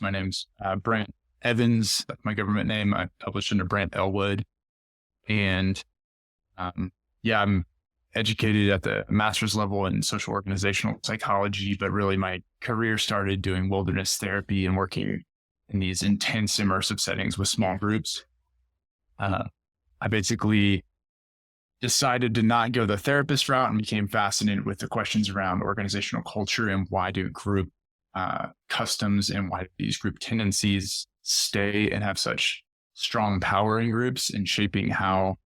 My name's Brent Evans. That's my government name. I published under Brent Elwood. And I'm educated at the master's level in social organizational psychology, but really my career started doing wilderness therapy and working in these intense immersive settings with small groups. I basically decided to not go the therapist route and became fascinated with the questions around organizational culture and why do group customs and why do these group tendencies stay and have such strong power in groups and shaping how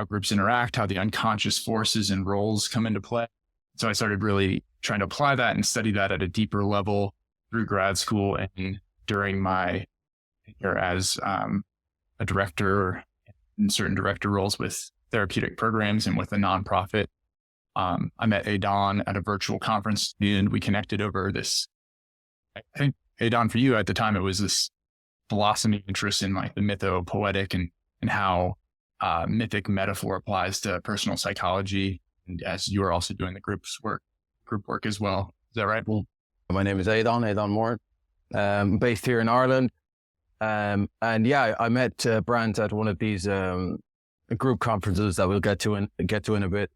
groups interact, how the unconscious forces and roles come into play. So I started really trying to apply that and study that at a deeper level through grad school and during my tenure as a director in certain director roles with therapeutic programs and with a nonprofit. I met Aodhán at a virtual conference and we connected over this. I think Aodhán, for you at the time, it was this blossoming interest in like the mytho-poetic and how mythic metaphor applies to personal psychology. And as you are also doing the group work as well. Is that right? Well, my name is Aodhán Moore, based here in Ireland. I met Brent at one of these group conferences that we'll get to in a bit.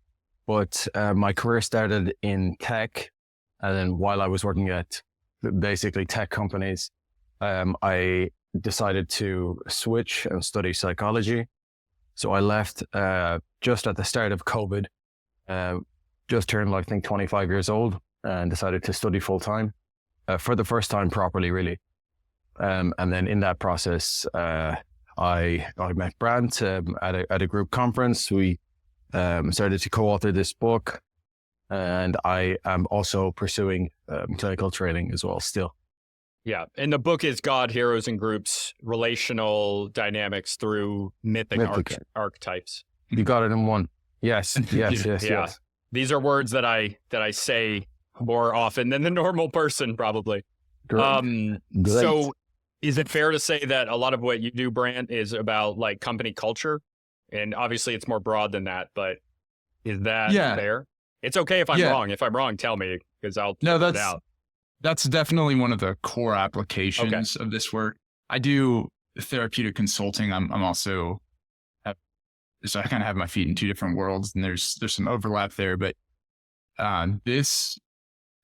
But my career started in tech, and then while I was working at basically tech companies, I decided to switch and study psychology. So I left just at the start of COVID, just turned, I think, 25 years old and decided to study full time for the first time properly, really. And then in that process, I met Brent at a group conference. We started to co-author this book, and I am also pursuing clinical training as well still. Yeah. And the book is God, Heroes, and Groups, Relational Dynamics Through Mythic. Archetypes. You got it in one. Yes. Yes. These are words that I say more often than the normal person, probably. Great. So is it fair to say that a lot of what you do, Brent, is about like company culture? And obviously it's more broad than that, but is that fair? It's okay if I'm wrong. If I'm wrong, tell me, because I'll figure it out. That's definitely one of the core applications of this work. I do therapeutic consulting. I'm also, so I kind of have my feet in two different worlds, and there's some overlap there. But this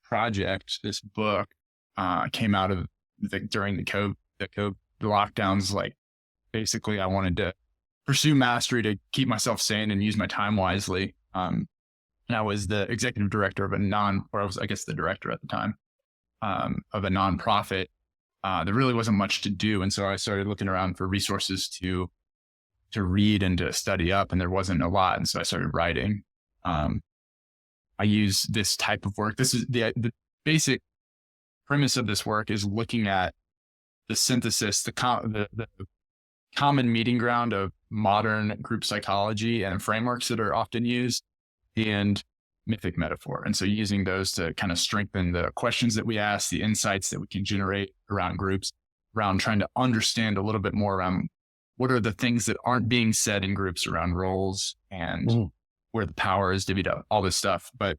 project, this book, came out of during the COVID lockdowns. Like, basically, I wanted to pursue mastery to keep myself sane and use my time wisely. And I was the executive director of the director at the time. Of a nonprofit, there really wasn't much to do. And so I started looking around for resources to read and to study up, and there wasn't a lot. And so I started writing. I use this type of work. This is the basic premise of this work is looking at the synthesis, the common meeting ground of modern group psychology and frameworks that are often used and mythic metaphor. And so using those to kind of strengthen the questions that we ask, the insights that we can generate around groups, around trying to understand a little bit more around what are the things that aren't being said in groups around roles and where the power is divvied up, all this stuff. But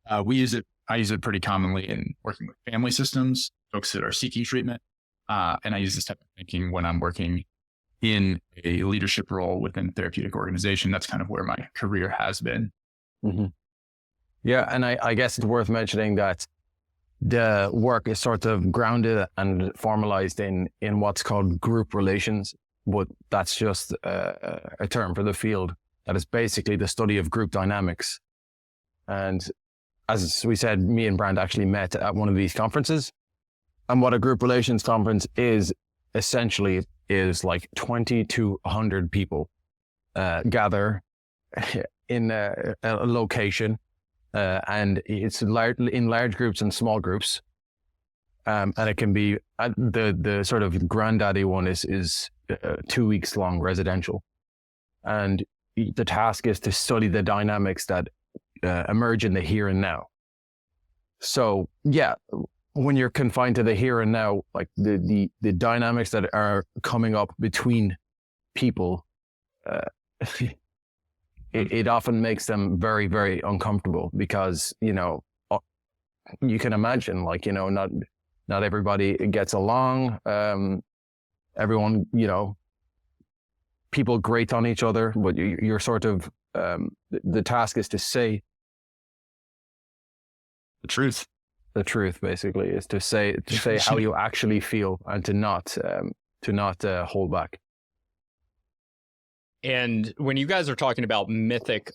I use it pretty commonly in working with family systems, folks that are seeking treatment. And I use this type of thinking when I'm working in a leadership role within a therapeutic organization. That's kind of where my career has been. Mm-hmm. Yeah, and I guess it's worth mentioning that the work is sort of grounded and formalized in what's called group relations, but that's just a term for the field. That is basically the study of group dynamics. And as we said, me and Brent actually met at one of these conferences. And what a group relations conference is essentially is like 20 to 100 people gather in a location. And it's in large groups and small groups. And it can be, the sort of granddaddy one is 2 weeks long residential. And the task is to study the dynamics that emerge in the here and now. So yeah, when you're confined to the here and now, like the dynamics that are coming up between people, it often makes them very, very uncomfortable because, you know, you can imagine, like, you know, not not everybody gets along. Everyone, people grate on each other, but you're sort of, the task is to say the truth. The truth, basically, is to say how you actually feel, and to not hold back. And when you guys are talking about mythic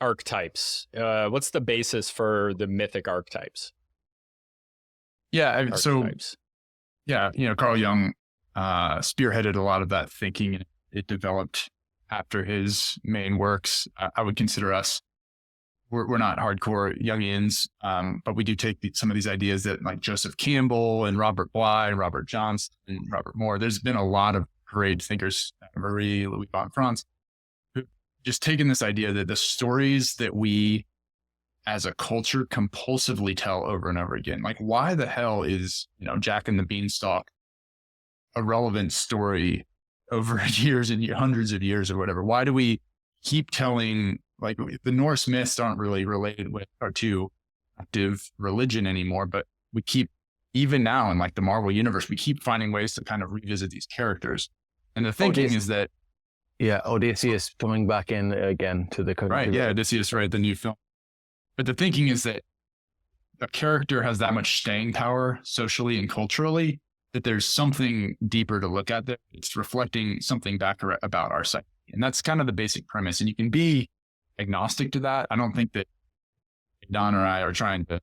archetypes, what's the basis for the mythic archetypes? Yeah, Carl Jung spearheaded a lot of that thinking, and it developed after his main works. I would consider us, we're not hardcore Jungians, but we do take some of these ideas that like Joseph Campbell and Robert Bly and Robert Johnson and Robert Moore. There's been a lot of great thinkers, Marie, Louis von Franz, who just taken this idea that the stories that we as a culture compulsively tell over and over again, like why the hell is, Jack and the Beanstalk a relevant story over years and hundreds of years or whatever? Why do we keep telling, like the Norse myths aren't really related with or to active religion anymore, but we keep, even now in like the Marvel universe, we keep finding ways to kind of revisit these characters. And the thinking is that, Odysseus coming back in again to the right, Odysseus, right, the new film. But the thinking is that a character has that much staying power socially and culturally that there's something deeper to look at there. It's reflecting something back about our psyche, and that's kind of the basic premise. And you can be agnostic to that. I don't think that Don or I are trying to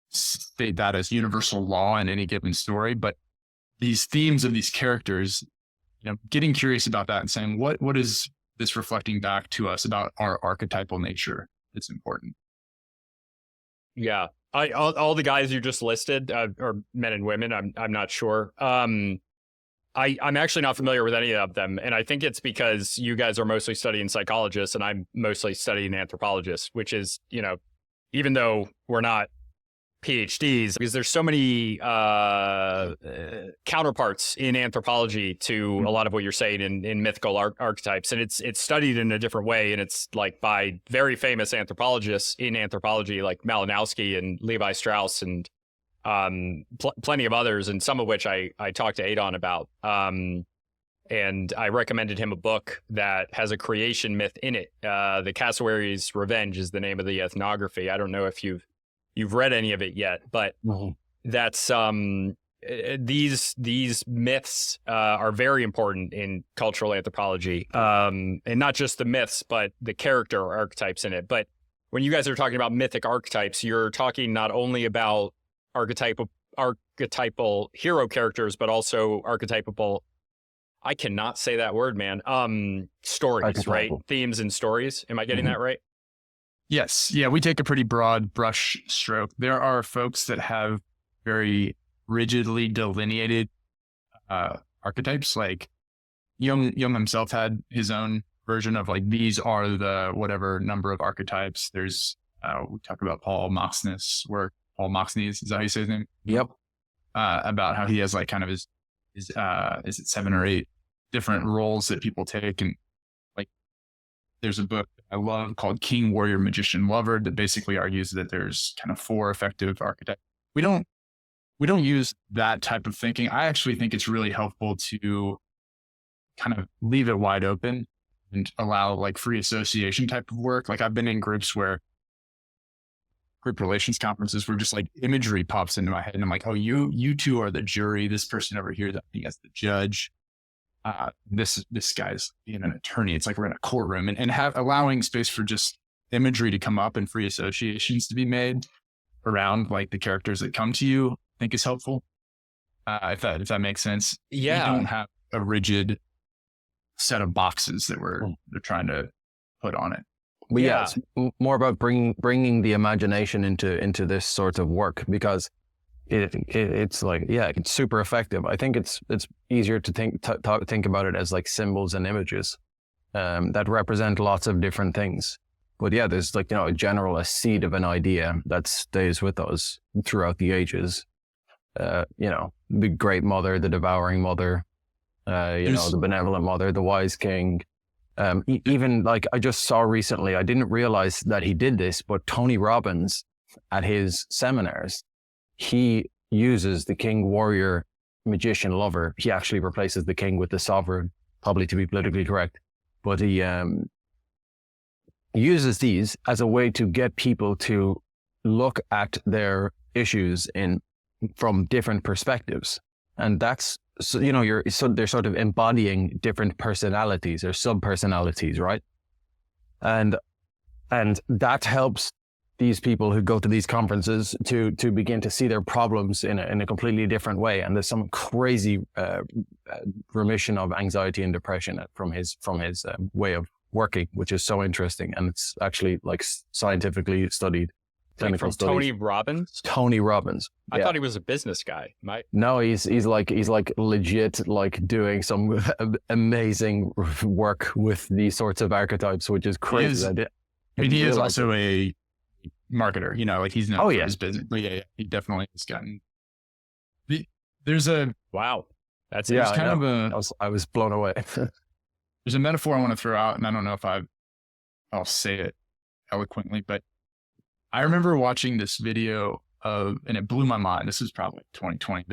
state that as universal law in any given story, but these themes of these characters, getting curious about that and saying, what is this reflecting back to us about our archetypal nature? It's important. Yeah. All the guys you just listed, or men and women, I'm not sure. I'm actually not familiar with any of them. And I think it's because you guys are mostly studying psychologists and I'm mostly studying anthropologists, which is, even though we're not PhDs, because there's so many counterparts in anthropology to a lot of what you're saying in mythical archetypes. And it's studied in a different way. And it's like by very famous anthropologists in anthropology, like Malinowski and Levi Strauss and plenty of others, and some of which I talked to Aodhán about. And I recommended him a book that has a creation myth in it. The Cassowary's Revenge is the name of the ethnography. I don't know if you've read any of it yet, but that's these myths are very important in cultural anthropology, and not just the myths, but the character archetypes in it. But when you guys are talking about mythic archetypes, you're talking not only about archetypal hero characters, but also archetypal, I cannot say that word, man. Stories, right? Themes and stories. Am I getting that right? Yes. Yeah, we take a pretty broad brush stroke. There are folks that have very rigidly delineated archetypes. Like Jung himself had his own version of like, these are the whatever number of archetypes. There's, we talk about Paul Moxney's work. Paul Moxney, is that how you say his name? Yep. About how he has like kind of his is it 7 or 8 different roles that people take. And like, there's a book I love called King, Warrior, Magician, Lover that basically argues that there's kind of 4 effective archetypes. We don't use that type of thinking. I actually think it's really helpful to kind of leave it wide open and allow like free association type of work. Like I've been in groups where group relations conferences where just like imagery pops into my head and I'm like, oh, you two are the jury. This person over here, that being as the judge. This guy's being an attorney. It's like we're in a courtroom and allowing space for just imagery to come up and free associations to be made around like the characters that come to you, I think is helpful. If that makes sense. Yeah. We don't have a rigid set of boxes that they're trying to put on it. But yeah, it's more about bringing the imagination into this sort of work, because it's like, it's super effective. I think it's easier to think about it as like symbols and images that represent lots of different things. But yeah, there's like, a seed of an idea that stays with us throughout the ages. The great mother, the devouring mother, the benevolent mother, the wise king. Even like I just saw recently, I didn't realize that he did this, but Tony Robbins at his seminars, he uses the king, warrior, magician, lover. He actually replaces the king with the sovereign, probably to be politically correct. But he uses these as a way to get people to look at their issues from different perspectives. And that's, they're sort of embodying different personalities or sub-personalities, right? And that helps these people who go to these conferences to begin to see their problems in a completely different way. And there's some crazy remission of anxiety and depression from his way of working, which is so interesting. And it's actually like scientifically studied. Like from Tony Robbins? Tony Robbins. I thought he was a business guy. No, he's like legit, like doing some amazing work with these sorts of archetypes, which is crazy. He is also a marketer, like he's known for his business. But yeah, he definitely has gotten. There's a wow. That's kind of I was blown away. There's a metaphor I want to throw out, and I don't know if I'll say it eloquently, but I remember watching this video and it blew my mind. This is probably 2020.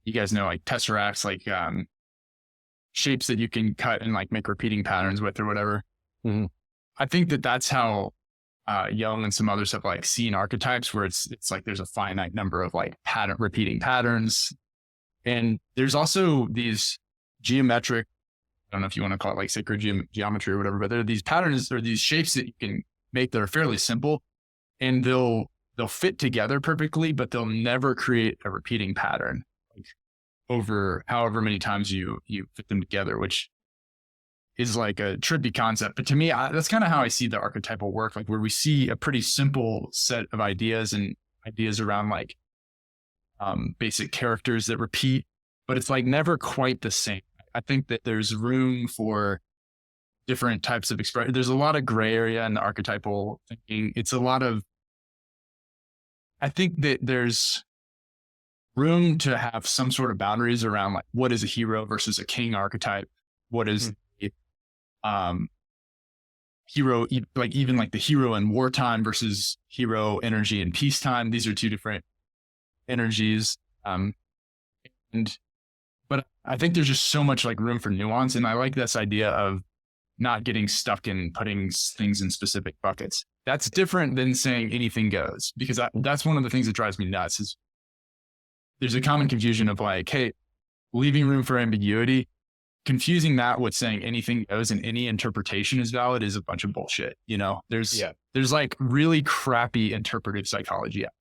You guys know, like tesseracts, like shapes that you can cut and like make repeating patterns with or whatever. Mm-hmm. I think that's how Jung and some others have like seen archetypes, where it's like there's a finite number of like repeating patterns. And there's also these geometric, I don't know if you want to call it like sacred geometry or whatever, but there are these patterns or these shapes that you can make that are fairly simple, and they'll fit together perfectly, but they'll never create a repeating pattern over however many times you fit them together, which is like a trippy concept. But to me, that's kind of how I see the archetypal work, like where we see a pretty simple set of ideas and ideas around like basic characters that repeat, but it's like never quite the same. I think that there's room for different types of expression. There's a lot of gray area in the archetypal thinking. I think that there's room to have some sort of boundaries around like what is a hero versus a king archetype. What is hero, like even like the hero in wartime versus hero energy in peacetime. These are two different energies. But I think there's just so much like room for nuance. And I like this idea of not getting stuck in putting things in specific buckets. That's different than saying anything goes, because that's one of the things that drives me nuts is there's a common confusion of like, hey, leaving room for ambiguity, confusing that with saying anything goes and any interpretation is valid is a bunch of bullshit. There's like really crappy interpretive psychology out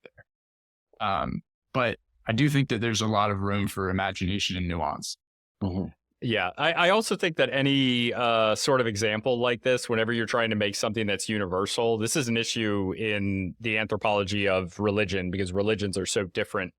there. But I do think that there's a lot of room for imagination and nuance. Mm-hmm. Yeah, I also think that any sort of example like this, whenever you're trying to make something that's universal, this is an issue in the anthropology of religion because religions are so different.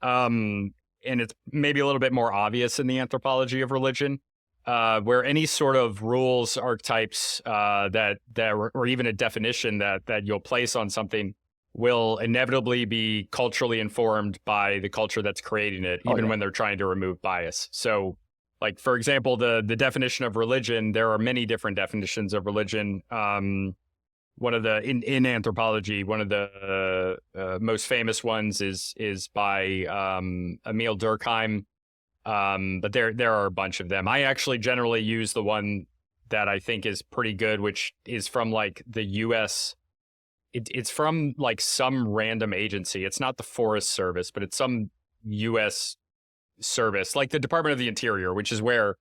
And it's maybe a little bit more obvious in the anthropology of religion, where any sort of rules, archetypes or even a definition that you'll place on something will inevitably be culturally informed by the culture that's creating it, even when they're trying to remove bias. So, like, for example, the definition of religion, there are many different definitions of religion. One of the, in anthropology, one of the most famous ones is by Emil Durkheim. But there are a bunch of them. I actually generally use the one that I think is pretty good, which is from like the US. It's from like some random agency. It's not the Forest Service, but it's some US service, like the Department of the Interior, which is where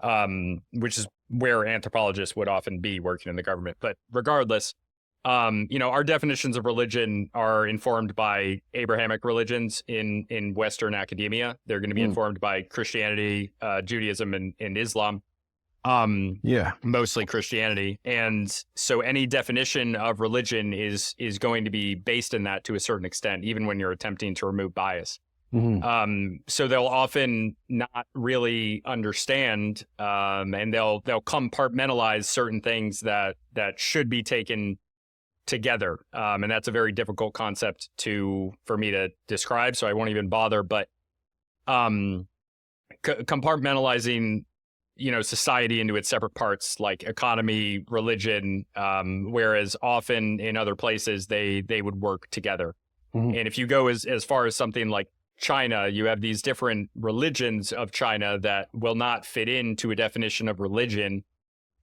anthropologists would often be working in the government. But regardless, our definitions of religion are informed by Abrahamic religions in Western academia. They're going to be informed by Christianity, Judaism, and Islam. Mostly Christianity. And so any definition of religion is going to be based in that to a certain extent, even when you're attempting to remove bias. Mm-hmm. So they'll often not really understand, and they'll compartmentalize certain things that should be taken together. And that's a very difficult concept for me to describe, so I won't even bother. But compartmentalizing, society into its separate parts, like economy, religion, whereas often in other places they would work together. And if you go as far as something like China, you have these different religions of China that will not fit into a definition of religion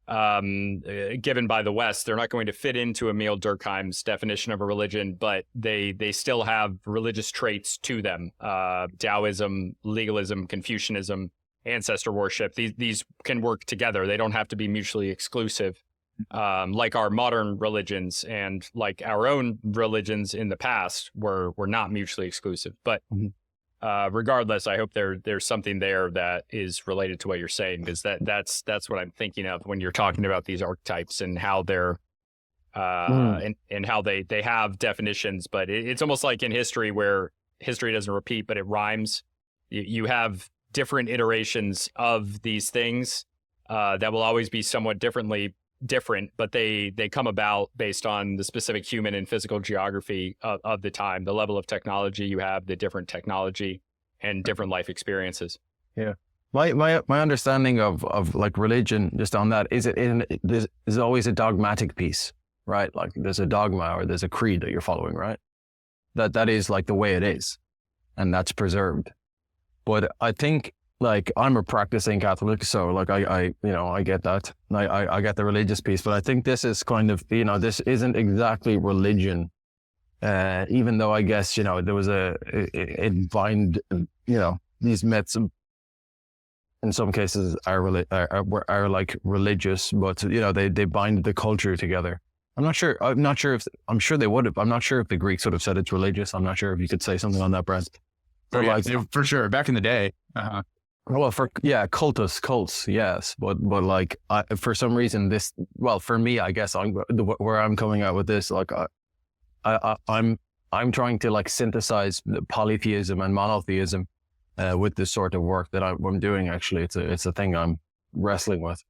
given by the West. They're not going to fit into Emil Durkheim's definition of a religion, but they still have religious traits to them. Taoism, legalism, Confucianism, ancestor worship. These can work together. They don't have to be mutually exclusive, like our modern religions and like our own religions in the past were not mutually exclusive. But regardless, I hope there's something there that is related to what you're saying, because that's what I'm thinking of when you're talking about these archetypes and how they're and how they have definitions. But it's almost like in history, where history doesn't repeat, but it rhymes. You have different iterations of these things that will always be somewhat different, but they come about based on the specific human and physical geography of the time, the level of technology you have, the different technology and different life experiences. Yeah. My understanding of like religion, just on that, is there's always a dogmatic piece, right? Like there's a dogma or there's a creed that you're following, right? That is like the way it is, and that's preserved. But I think, like, I'm a practicing Catholic, so like I get that. I get the religious piece, but I think this is kind of, this isn't exactly religion. Even though I guess, there was it bind, these myths in some cases are like religious, but they bind the culture together. I'm sure they would have. I'm not sure if the Greeks would have said it's religious. I'm not sure if you could say something on that, Brent. But for sure, back in the day. Well, cults, yes, but like for some reason for me, I guess where I'm coming out with this, like I'm trying to like synthesize polytheism and monotheism with this sort of work that I'm doing. Actually, it's a thing I'm wrestling with.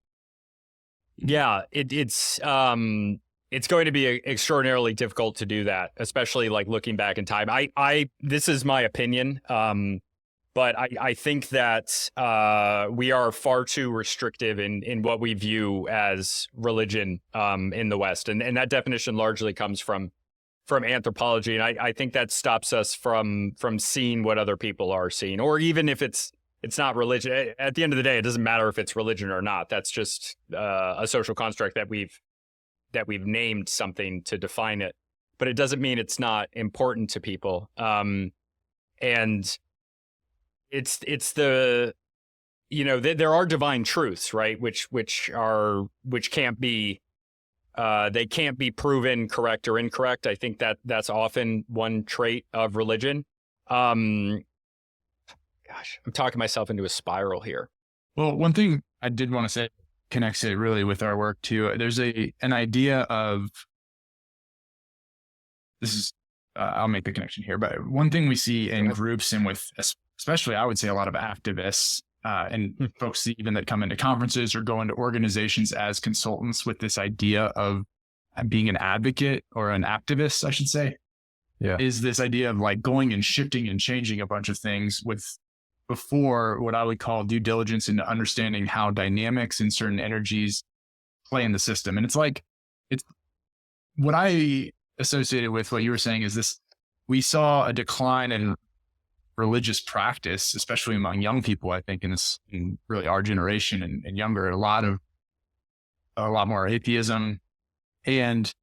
Yeah, it's going to be extraordinarily difficult to do that, especially like looking back in time. This is my opinion. But I think that we are far too restrictive in what we view as religion in the West. And that definition largely comes from anthropology. And I think that stops us from seeing what other people are seeing. Or even if it's not religion, at the end of the day, it doesn't matter if it's religion or not. That's just a social construct that we've named something to define it. But it doesn't mean it's not important to people. And it's the, there are divine truths, right? Which can't be, they can't be proven correct or incorrect. I think that's often one trait of religion. Gosh, I'm talking myself into a spiral here. Well, one thing I did want to say connects it really with our work too. There's an idea of, this is, I'll make the connection here, but one thing we see in groups and with, especially I would say a lot of activists and folks even that come into conferences or go into organizations as consultants with this idea of being an advocate or an activist, I should say, is this idea of like going and shifting and changing a bunch of things before what I would call due diligence into understanding how dynamics and certain energies play in the system. And it's what I associated with what you were saying is this, we saw a decline in religious practice, especially among young people, I think in really our generation and younger, a lot more atheism. And,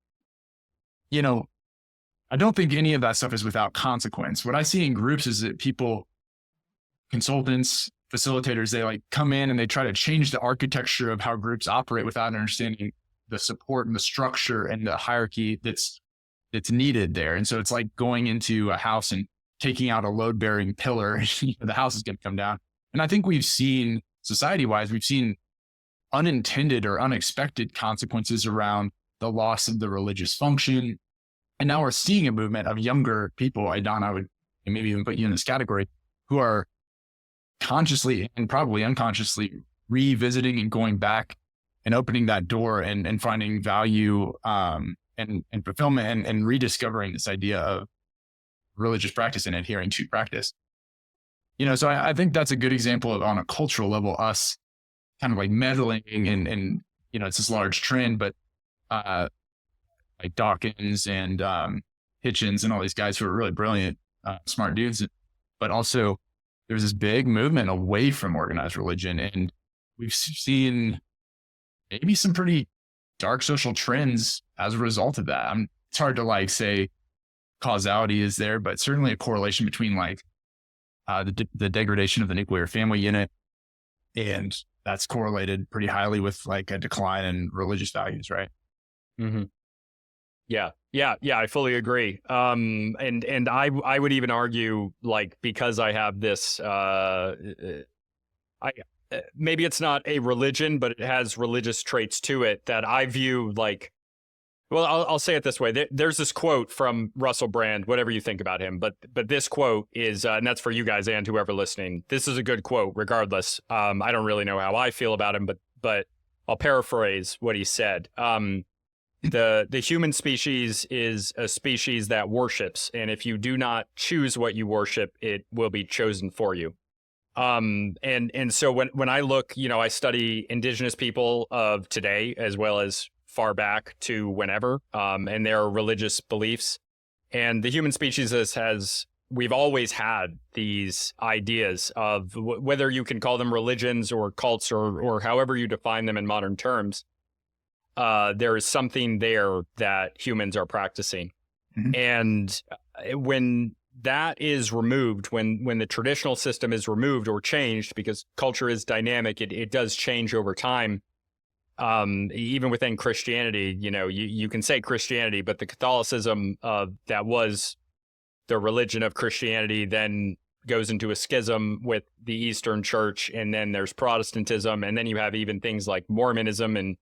I don't think any of that stuff is without consequence. What I see in groups is that people, consultants, facilitators, they like come in and they try to change the architecture of how groups operate without understanding the support and the structure and the hierarchy that's needed there. And so it's like going into a house and taking out a load-bearing pillar, the house is going to come down. And I think we've seen, society-wise, we've seen unintended or unexpected consequences around the loss of the religious function. And now we're seeing a movement of younger people, Aodhán, I would maybe even put you in this category, who are consciously and probably unconsciously revisiting and going back and opening that door and finding value and fulfillment and rediscovering this idea of religious practice and adhering to practice. So I think that's a good example of, on a cultural level, us kind of like meddling and it's this large trend, but like Dawkins and Hitchens and all these guys who are really brilliant, smart dudes. But also there's this big movement away from organized religion. And we've seen maybe some pretty dark social trends as a result of that. It's hard to like say causality is there, but certainly a correlation between like the degradation of the nuclear family unit, and that's correlated pretty highly with like a decline in religious values, right? Mm-hmm. Yeah, I fully agree. And I would even argue, like, because I have this, maybe it's not a religion, but it has religious traits to it that I view like, well, I'll say it this way. There's this quote from Russell Brand, whatever you think about him, but this quote is, and that's for you guys and whoever listening. This is a good quote, regardless. I don't really know how I feel about him, but I'll paraphrase what he said. The human species is a species that worships, and if you do not choose what you worship, it will be chosen for you. And so when I look, I study indigenous people of today as well as far back to whenever, and their religious beliefs. And the human species we've always had these ideas of whether you can call them religions or cults or however you define them in modern terms. There is something there that humans are practicing. Mm-hmm. And when that is removed, when the traditional system is removed or changed, because culture is dynamic, it does change over time. Even within Christianity, you can say Christianity, but the Catholicism that was the religion of Christianity then goes into a schism with the Eastern Church, and then there's Protestantism, and then you have even things like Mormonism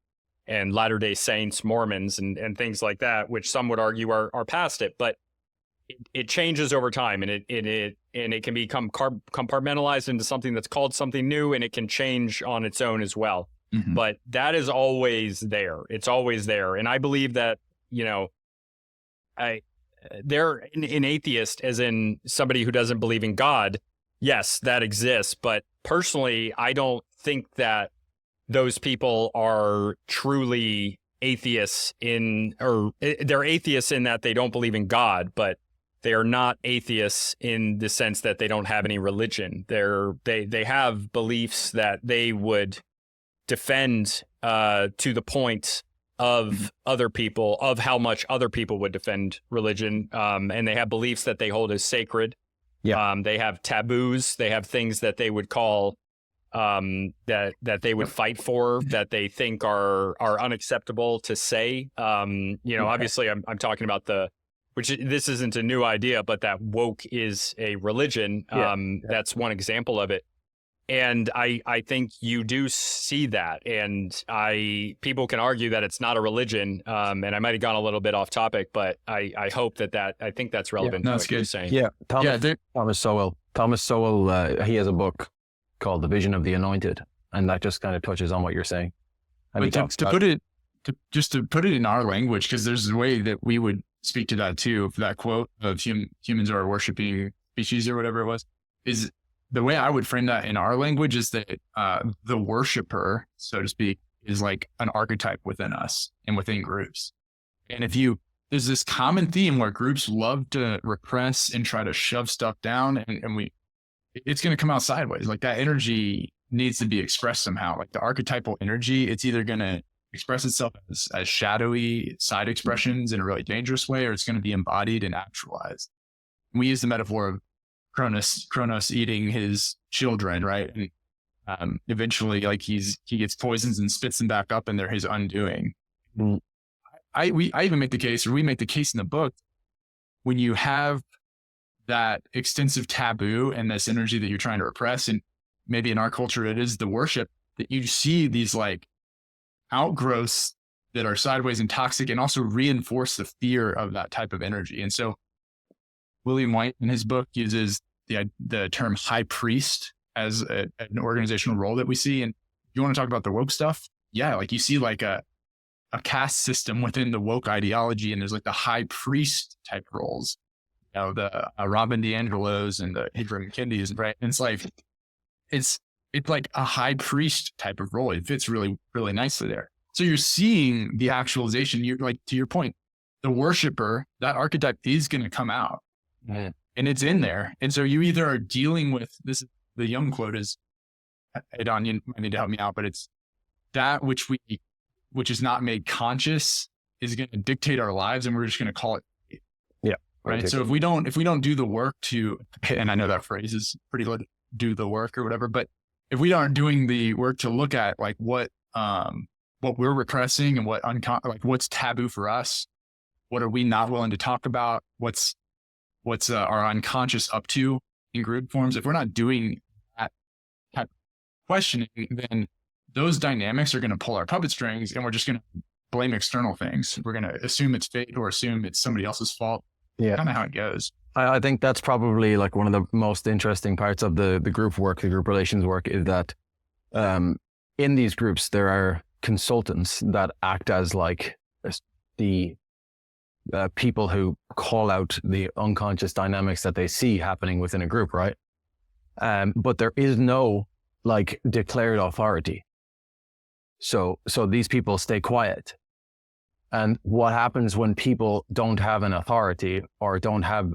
and Latter-day Saints, Mormons, and things like that, which some would argue are past it, but it changes over time, and it can become compartmentalized into something that's called something new, and it can change on its own as well. Mm-hmm. But that is always there. It's always there. And I believe that, they're an atheist, as in somebody who doesn't believe in God. Yes, that exists. But personally, I don't think that those people are truly atheists they're atheists in that they don't believe in God, but they are not atheists in the sense that they don't have any religion. They have beliefs that they would defend to the point of other people, of how much other people would defend religion. And they have beliefs that they hold as sacred. Yeah. They have taboos. They have things that they would call that they would fight for, that they think are unacceptable to say. Obviously I'm talking about this isn't a new idea, but that woke is a religion. That's one example of it. And I think you do see that, and people can argue that it's not a religion. And I might have gone a little bit off topic, but I hope I think that's relevant to what you're saying. Yeah. Thomas Sowell, he has a book called The Vision of the Anointed, and that just kind of touches on what you're saying. But to put it in our language, because there's a way that we would speak to that too. That quote of humans are worshiping species or whatever it was, is the way I would frame that in our language is that the worshiper, so to speak, is like an archetype within us and within groups. And there's this common theme where groups love to repress and try to shove stuff down, and it's going to come out sideways. Like that energy needs to be expressed somehow. Like the archetypal energy, it's either going to express itself as shadowy side expressions in a really dangerous way, or it's going to be embodied and actualized. And we use the metaphor of Kronos eating his children, right? And eventually, like he gets poisons and spits them back up, and they're his undoing. Mm. I even make the case, or we make the case in the book, when you have that extensive taboo and this energy that you're trying to repress, and maybe in our culture it is the worship, that you see these like outgrowths that are sideways and toxic, and also reinforce the fear of that type of energy. And so William White in his book uses the term high priest as an organizational role that we see. And you want to talk about the woke stuff? Yeah, like you see like a caste system within the woke ideology, and there's like the high priest type roles. The Robin DiAngelos and the Ibram Kendis, right? And it's like a high priest type of role. It fits really, really nicely there. So you're seeing the actualization. You're like, to your point, the worshiper, that archetype is going to come out, Mm. and it's in there. And so you either are dealing with this. The Jung quote is, Aodhán, you might need to help me out, but it's that which is not made conscious is going to dictate our lives, and we're just going to call it. Yeah. Right. So if we don't do the work to, and I know that phrase is pretty low, do the work or whatever, but if we aren't doing the work to look at like what we're repressing and what's taboo for us, what are we not willing to talk about? What's our unconscious up to in group forms? If we're not doing that type of questioning, then those dynamics are going to pull our puppet strings, and we're just going to blame external things. We're going to assume it's fate or assume it's somebody else's fault. Yeah. Kind of how it goes. I think that's probably like one of the most interesting parts of the group work, the group relations work, is that in these groups, there are consultants that act as like the people who call out the unconscious dynamics that they see happening within a group, right? But there is no like declared authority. So these people stay quiet. And what happens when people don't have an authority or don't have,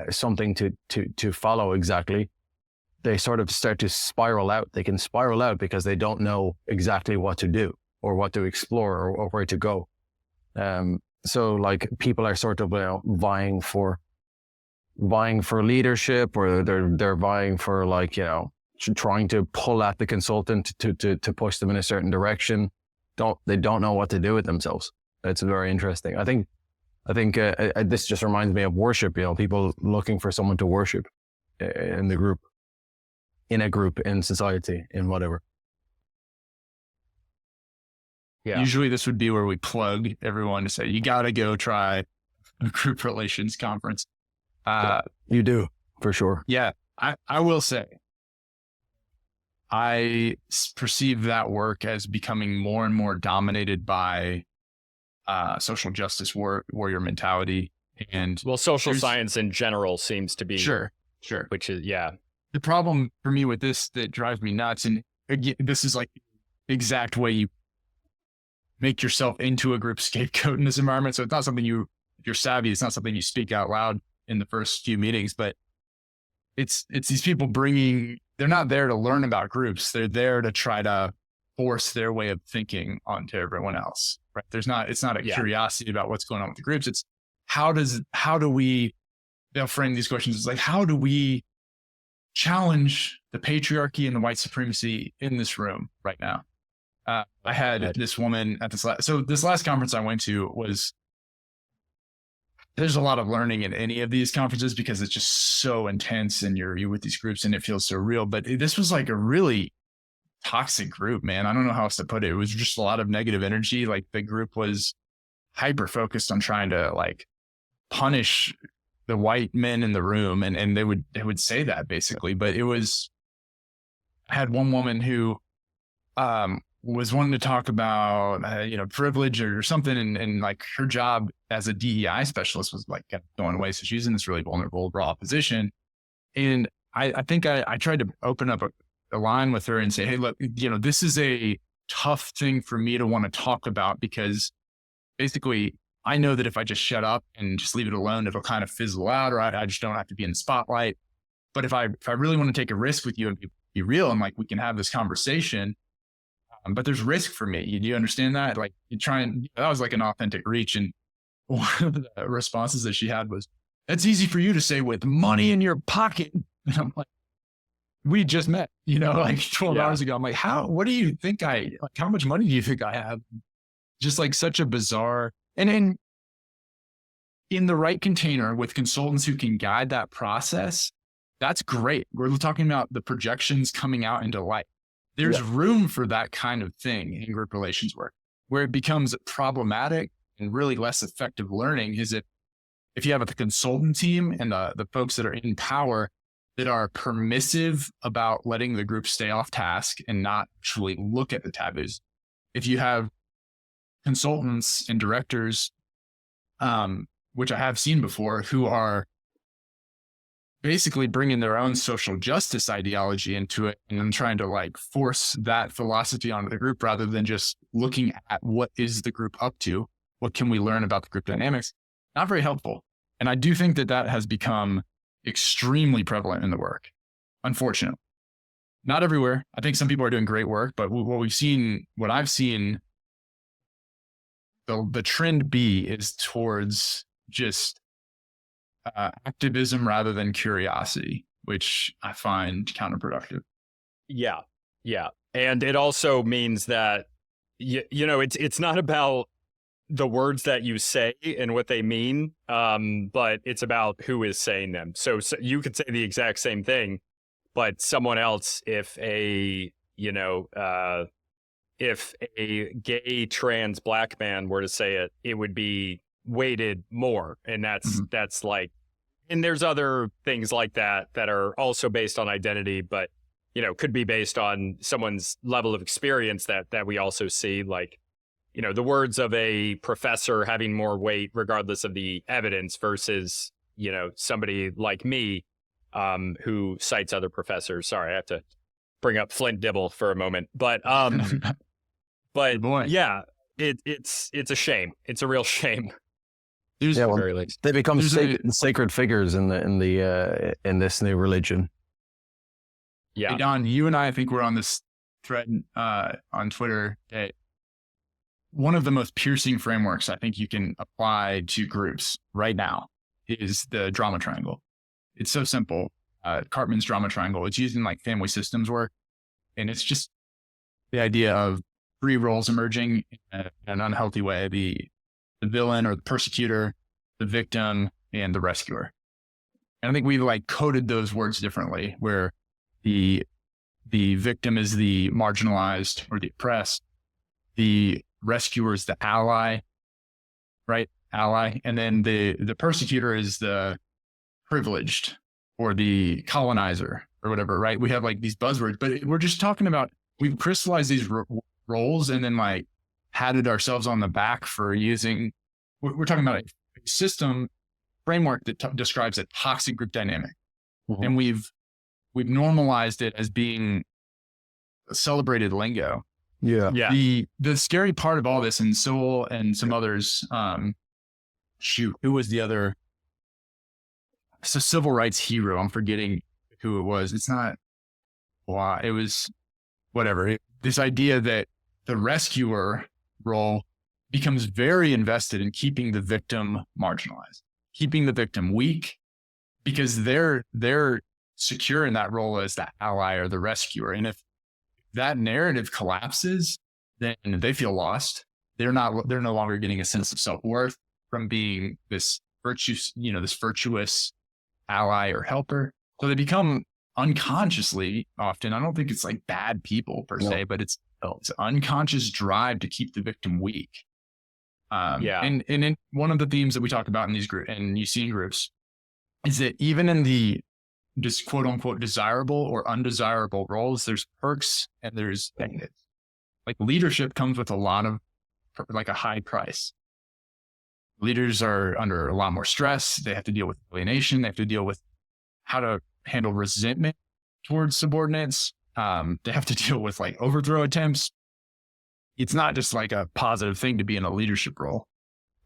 something to follow exactly, they sort of start to spiral out. They can spiral out because they don't know exactly what to do or what to explore or where to go. So like people are sort of vying for leadership, or they're vying for like, trying to pull at the consultant to push them in a certain direction. They don't know what to do with themselves. It's very interesting. I think this just reminds me of worship, people looking for someone to worship in the group, in a group, in society, in whatever. Yeah. Usually this would be where we plug everyone to say, you got to go try a group relations conference. You do, for sure. Yeah. I will say, I perceive that work as becoming more and more dominated by social justice warrior mentality, and social science in general seems to be sure, which is the problem for me with this that drives me nuts. And again, this is like the exact way you make yourself into a group scapegoat in this environment. So it's not something if you're savvy, it's not something you speak out loud in the first few meetings, but it's these people they're not there to learn about groups. They're there to try to force their way of thinking onto everyone else, right? It's not a curiosity about what's going on with the groups. It's they'll frame these questions as like, how do we challenge the patriarchy and the white supremacy in this room right now? I had this woman at this last conference I went to there's a lot of learning in any of these conferences because it's just so intense and you're with these groups and it feels so real. But this was like a really toxic group, man. I don't know how else to put it. It was just a lot of negative energy. Like the group was hyper focused on trying to like punish the white men in the room. And they would say that basically, but I had one woman who, was wanting to talk about, privilege or something. And like her job as a DEI specialist was like going away. So she was in this really vulnerable, raw position. And I think I tried to open up a line with her and say, hey, look, this is a tough thing for me to want to talk about because basically I know that if I just shut up and just leave it alone, it'll kind of fizzle out, or I just don't have to be in the spotlight. But if I really want to take a risk with you and be real and like we can have this conversation, but there's risk for me. Do you understand that? Like that was like an authentic reach. And one of the responses that she had was, that's easy for you to say with money in your pocket. And I'm like, we just met, like 12 hours ago. I'm like, what do you think how much money do you think I have? Just like such a bizarre, and in the right container with consultants who can guide that process, that's great. We're talking about the projections coming out into light. There's room for that kind of thing in group relations work. Where it becomes problematic and really less effective learning is if you have a consultant team and the folks that are in power that are permissive about letting the group stay off task and not actually look at the taboos. If you have consultants and directors, which I have seen before, who are basically bringing their own social justice ideology into it and then trying to like force that philosophy onto the group rather than just looking at what is the group up to what can we learn about the group dynamics? Not very helpful. And I do think that that has become extremely prevalent in the work, unfortunately. Not everywhere. I think some people are doing great work, but what I've seen, the trend is towards just activism rather than curiosity, which I find counterproductive. Yeah. And it also means that, it's not about the words that you say and what they mean, but it's about who is saying them. So you could say the exact same thing, but someone else, if a gay trans black man were to say it, it would be weighted more. And that's like, and there's other things like that are also based on identity, but, could be based on someone's level of experience that we also see, like, the words of a professor having more weight regardless of the evidence versus, somebody like me, who cites other professors. Sorry, I have to bring up Flint Dibble for a moment, but yeah, it's a shame. It's a real shame. They become sacred figures in this new religion. Yeah. Hey, Don, you and I think we're on this thread on Twitter. One of the most piercing frameworks I think you can apply to groups right now is the drama triangle. It's so simple. Cartman's drama triangle. It's using like family systems work. And it's just the idea of three roles emerging in an unhealthy way. The villain or the persecutor, the victim, and the rescuer. And I think we've like coded those words differently, where the victim is the marginalized or the oppressed. The rescuer is the ally, right? Ally. And then the persecutor is the privileged or the colonizer or whatever, right? We have like these buzzwords, but we're just talking about, we've crystallized these roles and then like patted ourselves on the back for using, we're talking about a system framework that describes a toxic group dynamic. Mm-hmm. And we've normalized it as being a celebrated lingo. Yeah. The scary part of all this, and Sewell and some others, who was the other? It's a civil rights hero. I'm forgetting who it was. It's not. Wow. It was whatever. This idea that the rescuer role becomes very invested in keeping the victim marginalized, keeping the victim weak, because they're secure in that role as the ally or the rescuer. And if that narrative collapses, then they feel lost. They're no longer getting a sense of self-worth from being this virtuous ally or helper. So they become unconsciously often, I don't think it's like bad people per se, but it's unconscious drive to keep the victim weak. And in one of the themes that we talk about in these groups and you see in groups is that even in the just quote unquote desirable or undesirable roles, there's perks and there's negatives. Like leadership comes with a lot of like a high price. Leaders are under a lot more stress. They have to deal with alienation. They have to deal with how to handle resentment towards subordinates. They have to deal with like overthrow attempts. It's not just like a positive thing to be in a leadership role.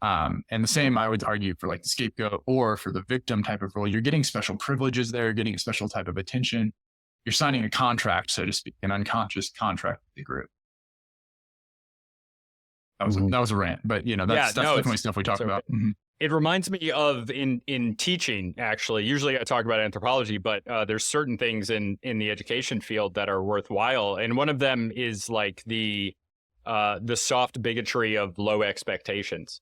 And the same, I would argue, for like the scapegoat or for the victim type of role. You're getting special privileges there, getting a special type of attention. You're signing a contract, so to speak, an unconscious contract with the group. That was a rant, but that's definitely stuff we talk about. Mm-hmm. It reminds me of in teaching, actually. Usually I talk about anthropology, but there's certain things in the education field that are worthwhile. And one of them is like the soft bigotry of low expectations.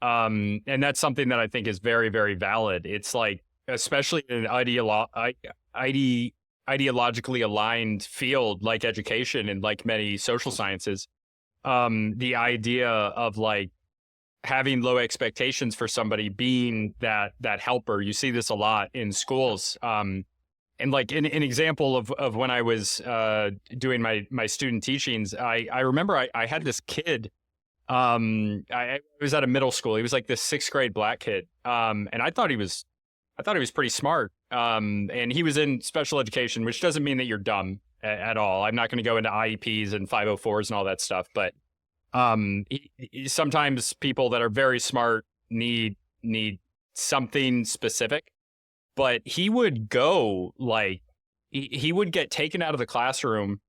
And that's something that I think is very, very valid. It's like, especially in an ideologically aligned field like education and like many social sciences, the idea of like having low expectations for somebody being that helper. You see this a lot in schools. And like an example of when I was doing my student teachings, I remember I had this kid. I was at a middle school. He was like this 6th grade black kid. And I thought he was pretty smart. And he was in special education, which doesn't mean that you're dumb at all. I'm not going to go into IEPs and 504s and all that stuff, but Sometimes people that are very smart need something specific, but he would go like, he would get taken out of the classroom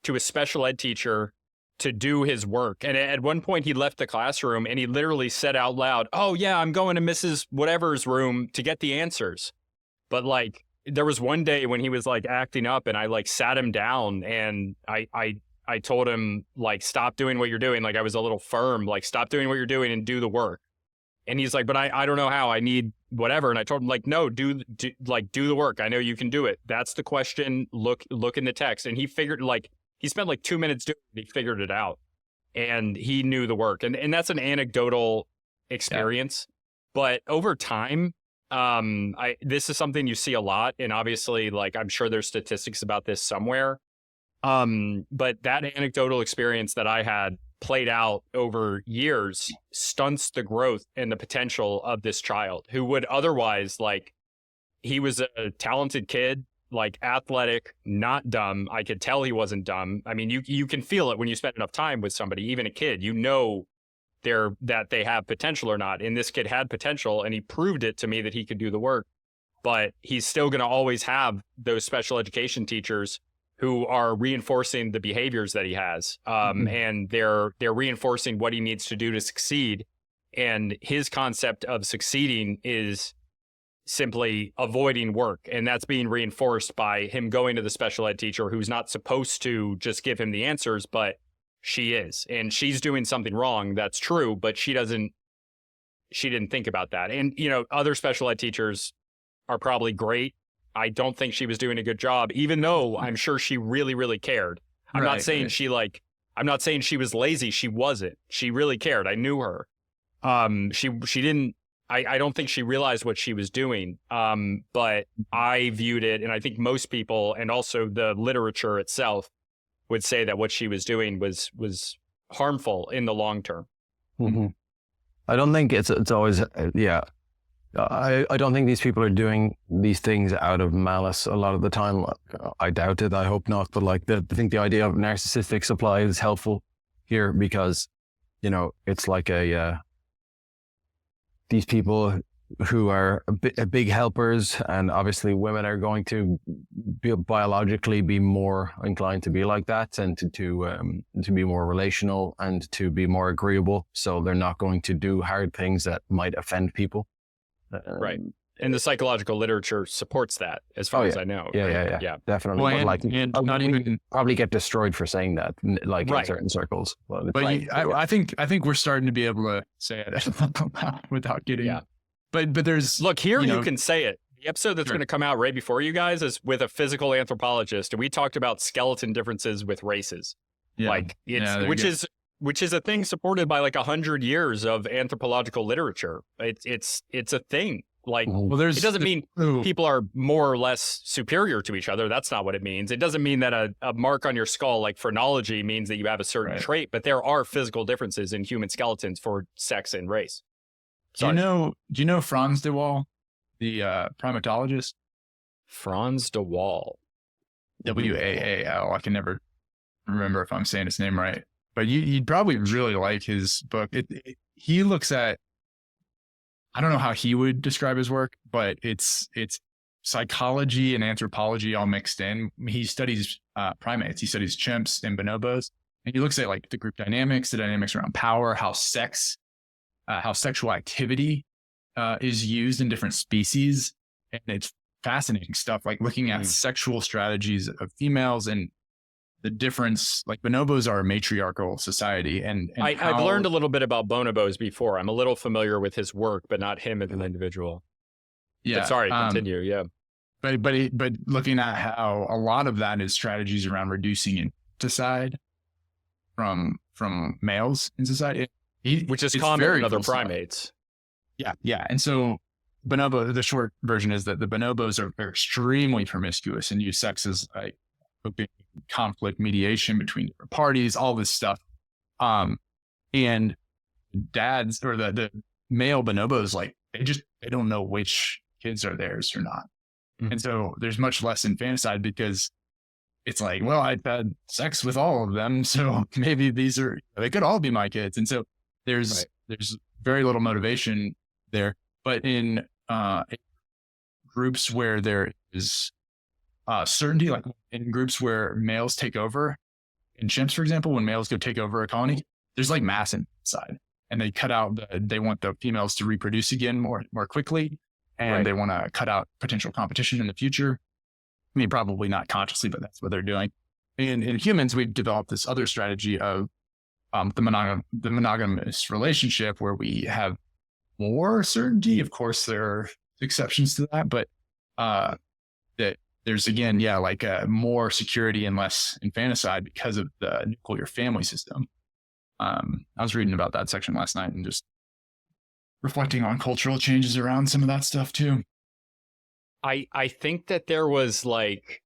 to a special ed teacher to do his work. And at one point he left the classroom and he literally said out loud, "Oh yeah, I'm going to Mrs. Whatever's room to get the answers." But like, there was one day when he was like acting up and I like sat him down and I told him like, "Stop doing what you're doing." Like I was a little firm, like, "Stop doing what you're doing and do the work." And he's like, "But I don't know how, I need whatever." And I told him like, "No, do the work. I know you can do it. That's the question. Look in the text." And he figured, like, he spent like 2 minutes doing it. He figured it out and he knew the work. And that's an anecdotal experience. Yeah. But over time, this is something you see a lot. And obviously, like, I'm sure there's statistics about this somewhere. But that anecdotal experience that I had played out over years stunts the growth and the potential of this child who would otherwise, like, he was a talented kid, like athletic, not dumb. I could tell he wasn't dumb. I mean, you can feel it when you spend enough time with somebody, even a kid, you know, that they have potential or not. And this kid had potential and he proved it to me that he could do the work, but he's still going to always have those special education teachers who are reinforcing the behaviors that he has. And they're reinforcing what he needs to do to succeed. And his concept of succeeding is simply avoiding work. And that's being reinforced by him going to the special ed teacher who's not supposed to just give him the answers, but she is. And she's doing something wrong. That's true, but she didn't think about that. And, you know, other special ed teachers are probably great. I don't think she was doing a good job, even though I'm sure she really, really cared. I'm not saying I'm not saying she was lazy. She wasn't. She really cared. I knew her. She didn't, I don't think she realized what she was doing. But I viewed it, and I think most people, and also the literature itself, would say that what she was doing was harmful in the long term. Mm-hmm. I don't think it's always, I don't think these people are doing these things out of malice a lot of the time. I doubt it. I hope not. But like, I think the idea of narcissistic supply is helpful here because, you know, it's like these people who are big helpers, and obviously women are going to biologically be more inclined to be like that and to be more relational and to be more agreeable. So they're not going to do hard things that might offend people. Right. And the psychological literature supports that, as far as I know. Yeah, definitely. Well, and not even probably get destroyed for saying that, like in certain circles. But I think we're starting to be able to say it without getting. Yeah. But there's you can say it. The episode that's going to come out right before you guys is with a physical anthropologist, and we talked about skeleton differences with races. Yeah. Like which is a thing supported by like 100 years of anthropological literature. It's a thing. Like, it doesn't mean people are more or less superior to each other. That's not what it means. It doesn't mean that a mark on your skull, like phrenology, means that you have a certain trait, but there are physical differences in human skeletons for sex and race. Sorry. Do you know Franz de Waal, the primatologist? Franz de Waal. Waal. I can never remember if I'm saying his name right. But you'd probably really like his book. He looks at, I don't know how he would describe his work, but it's psychology and anthropology all mixed in. He studies primates. He studies chimps and bonobos. And he looks at like the group dynamics, the dynamics around power, how sexual activity is used in different species. And it's fascinating stuff, like looking at sexual strategies of females and the difference. Like bonobos are a matriarchal society. And I've learned a little bit about bonobos before. I'm a little familiar with his work, but not him as an individual. Yeah. But sorry, continue. Yeah. But looking at how a lot of that is strategies around reducing infanticide from males in society. Which is common in other primates. Yeah. And so bonobo, the short version is that the bonobos are extremely promiscuous and use sex as like conflict mediation between different parties, all this stuff. And dads or the male bonobos, like they don't know which kids are theirs or not. Mm-hmm. And so there's much less infanticide because it's like, well, I've had sex with all of them, so maybe they could all be my kids. And so there's very little motivation there. But in groups where there is certainty, like in groups where males take over, in chimps, for example, when males go take over a colony, there's like mass inside, and they cut out they want the females to reproduce again more quickly, and they want to cut out potential competition in the future. I mean, probably not consciously, but that's what they're doing. And in humans, we've developed this other strategy of the monogamous relationship, where we have more certainty. Of course, there are exceptions to that, but that there's, again, like more security and less infanticide because of the nuclear family system. I was reading about that section last night and just reflecting on cultural changes around some of that stuff too. I think that there was like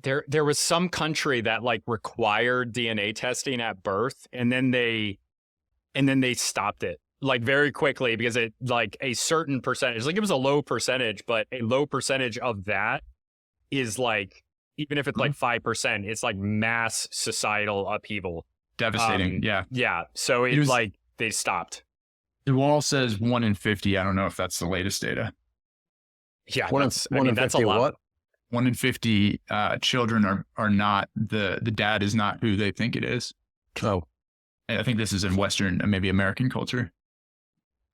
there was some country that like required DNA testing at birth, and then they stopped it like very quickly, because it like a certain percentage, like it was a low percentage, but a low percentage of that is like, even if it's like 5%, it's like mass societal upheaval. Devastating. Yeah. So it was like they stopped. The Waal says 1 in 50. I don't know if that's the latest data. Yeah, that's a lot. What? 1 in 50 children are not, the dad is not who they think it is. Oh. I think this is in Western, maybe American culture.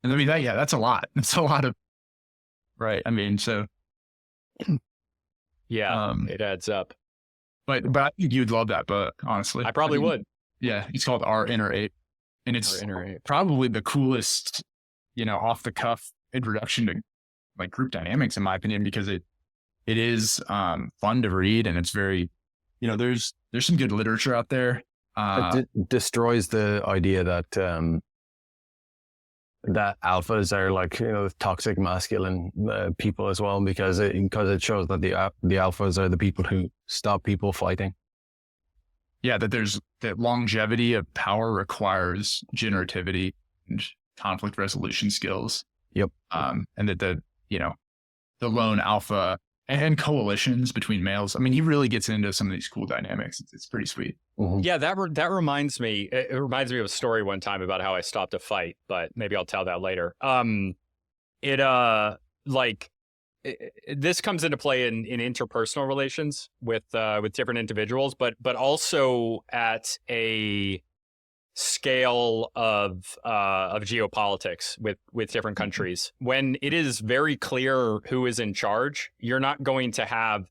And I mean, that's a lot. It's a lot of, right. I mean, so. Yeah, it adds up. But I think you'd love that book, honestly. I probably would. Yeah, it's called Our Inner Ape. And it's probably the coolest, off the cuff introduction to like group dynamics, in my opinion, because it is fun to read, and it's very, there's some good literature out there. It destroys the idea that that alphas are like toxic masculine people as well, because it shows that the alphas are the people who stop people fighting. Yeah, that longevity of power requires generativity and conflict resolution skills. Yep. And that the lone alpha and coalitions between males. I mean, he really gets into some of these cool dynamics. It's pretty sweet. Mm-hmm. Yeah, that reminds me. It reminds me of a story one time about how I stopped a fight, but maybe I'll tell that later. This comes into play in interpersonal relations with different individuals, but also at a scale of geopolitics with different countries. When it is very clear who is in charge, you're not going to have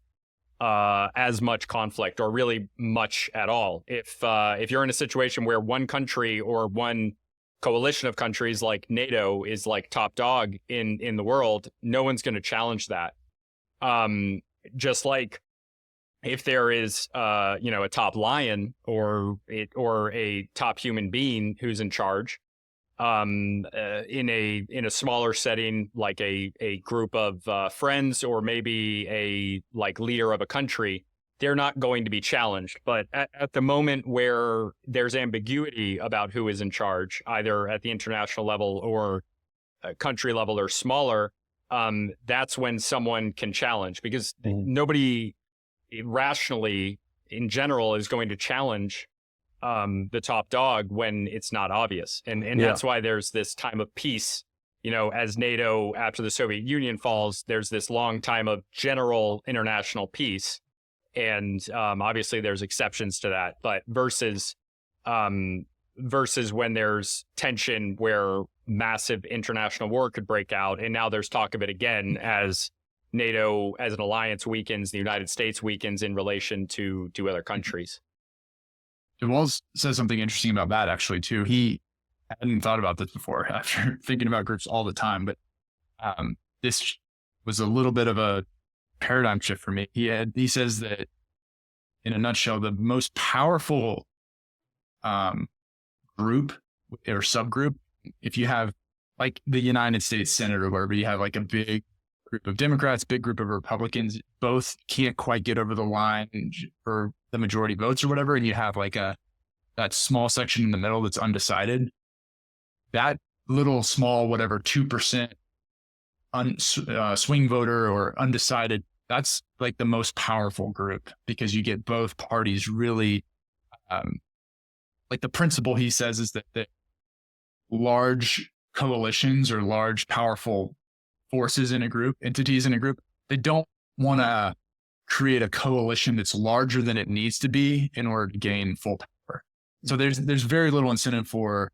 as much conflict, or really much at all. If you're in a situation where one country or one coalition of countries like NATO is like top dog in the world, no one's going to challenge that. Just like if there is a top lion or a top human being who's in charge, in a smaller setting, like a group of friends, or maybe a like leader of a country, they're not going to be challenged. But at the moment where there's ambiguity about who is in charge, either at the international level or country level or smaller, that's when someone can challenge, because nobody rationally in general is going to challenge the top dog when it's not obvious. And that's why there's this time of peace. As NATO, after the Soviet Union falls, there's this long time of general international peace. And obviously there's exceptions to that, but versus when there's tension where massive international war could break out. And now there's talk of it again as NATO as an alliance weakens, the United States weakens in relation to other countries. Waal says something interesting about that actually too. He hadn't thought about this before after thinking about groups all the time, but this was a little bit of a paradigm shift for me. He says that, in a nutshell, the most powerful group or subgroup, if you have like the United States Senate or wherever, you have like a big group of Democrats, big group of Republicans, both can't quite get over the line for the majority votes or whatever, and you have like that small section in the middle that's undecided. That little small, whatever, 2% swing voter or undecided that's like the most powerful group, because you get both parties really, like the principle he says is that large coalitions or large powerful forces in a group, entities in a group, they don't want to create a coalition that's larger than it needs to be in order to gain full power. So there's very little incentive for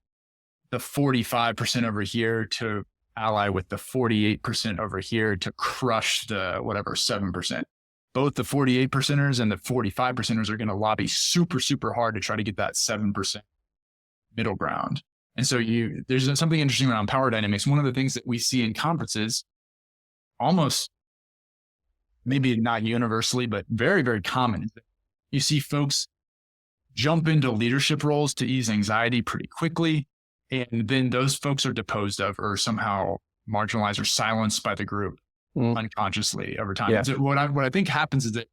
the 45% over here to ally with the 48% over here to crush the whatever 7%. Both the 48%ers and the 45%ers are going to lobby super, super hard to try to get that 7% middle ground. And so there's something interesting around power dynamics. One of the things that we see in conferences, almost maybe not universally, but very, very common, is that you see folks jump into leadership roles to ease anxiety pretty quickly. And then those folks are disposed of or somehow marginalized or silenced by the group unconsciously over time. Yeah. So what I think happens is that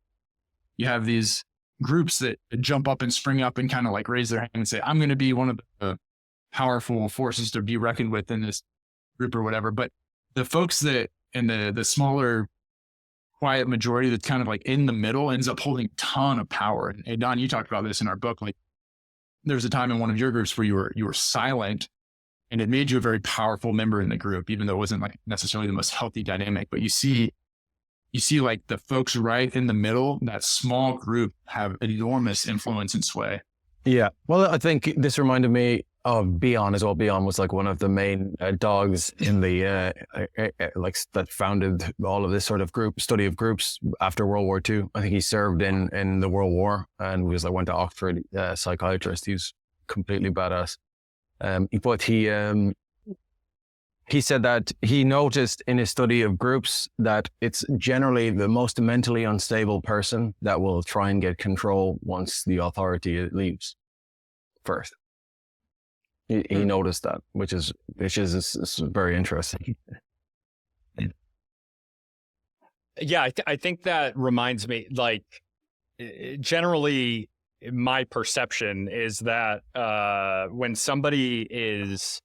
you have these groups that jump up and spring up and kind of like raise their hand and say, I'm going to be one of the powerful forces to be reckoned with in this group or whatever. But the folks that in the smaller, quiet majority that's kind of like in the middle ends up holding a ton of power. And Don, you talked about this in our book. Like there was a time in one of your groups where you were silent, and it made you a very powerful member in the group, even though it wasn't like necessarily the most healthy dynamic. But you see like the folks right in the middle, that small group, have enormous influence and sway. Yeah. Well, I think this reminded me of Bion as well. Bion was like one of the main dogs in the, like that founded all of this sort of study of groups after World War II. I think he served in the World War and was like, went to Oxford, psychiatrist. He's completely badass. But he said that he noticed in his study of groups that it's generally the most mentally unstable person that will try and get control once the authority leaves first. He noticed that, which is very interesting. Yeah, I think that reminds me, like, generally my perception is that when somebody is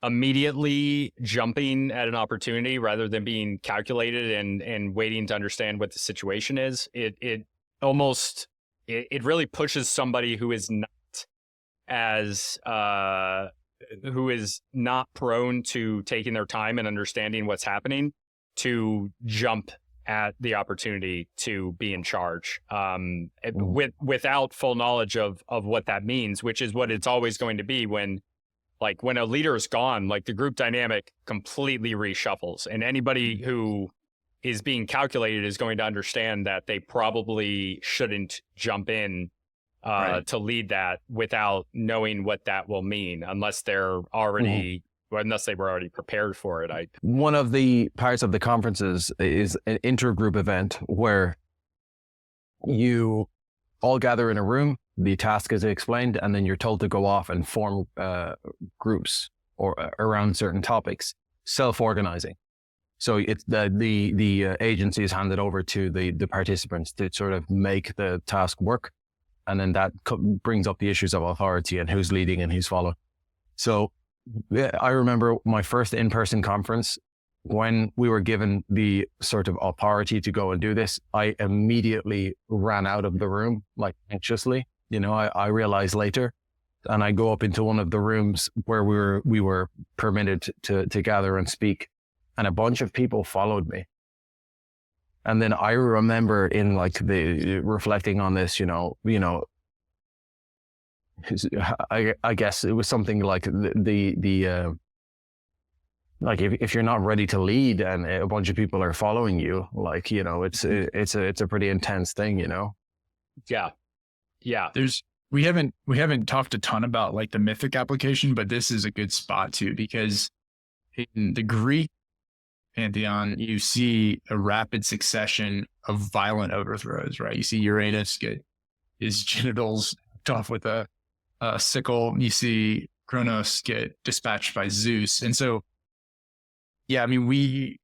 immediately jumping at an opportunity rather than being calculated and waiting to understand what the situation is, it really pushes somebody who is not who is not prone to taking their time and understanding what's happening to jump at the opportunity to be in charge without full knowledge of what that means, which is what it's always going to be when a leader is gone, like the group dynamic completely reshuffles, and anybody who is being calculated is going to understand that they probably shouldn't jump in to lead that without knowing what that will mean, unless they're already, unless they were already prepared for it. One of the parts of the conferences is an intergroup event where you all gather in a room, the task is explained, and then you're told to go off and form groups or around certain topics, self-organizing. So it's the agency is handed over to the participants to sort of make the task work. And then that brings up the issues of authority and who's leading and who's following. So I remember my first in-person conference, when we were given the sort of authority to go and do this, I immediately ran out of the room, like anxiously. I realized later, and I go up into one of the rooms where we were permitted to gather and speak, and a bunch of people followed me. And then I remember in like the reflecting on this, I guess it was something like like if you're not ready to lead and a bunch of people are following you, like, it's a pretty intense thing, Yeah. Yeah. We haven't talked a ton about like the Mythic application, but this is a good spot too, because in the Greek pantheon, you see a rapid succession of violent overthrows, right? You see Uranus get his genitals off with a sickle. You see Kronos get dispatched by Zeus. And so, yeah, I mean, we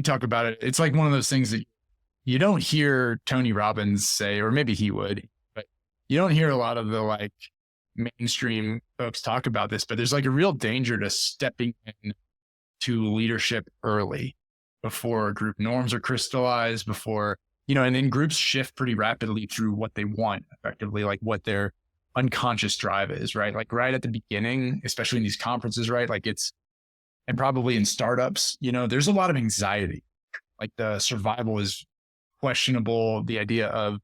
talk about it. It's like one of those things that you don't hear Tony Robbins say, or maybe he would, but you don't hear a lot of the like mainstream folks talk about this, but there's like a real danger to stepping in to leadership early. before group norms are crystallized, before, and then groups shift pretty rapidly through what they want, effectively, like what their unconscious drive is, right? Like right at the beginning, especially in these conferences, right? Like and probably in startups, there's a lot of anxiety. Like the survival is questionable. The idea of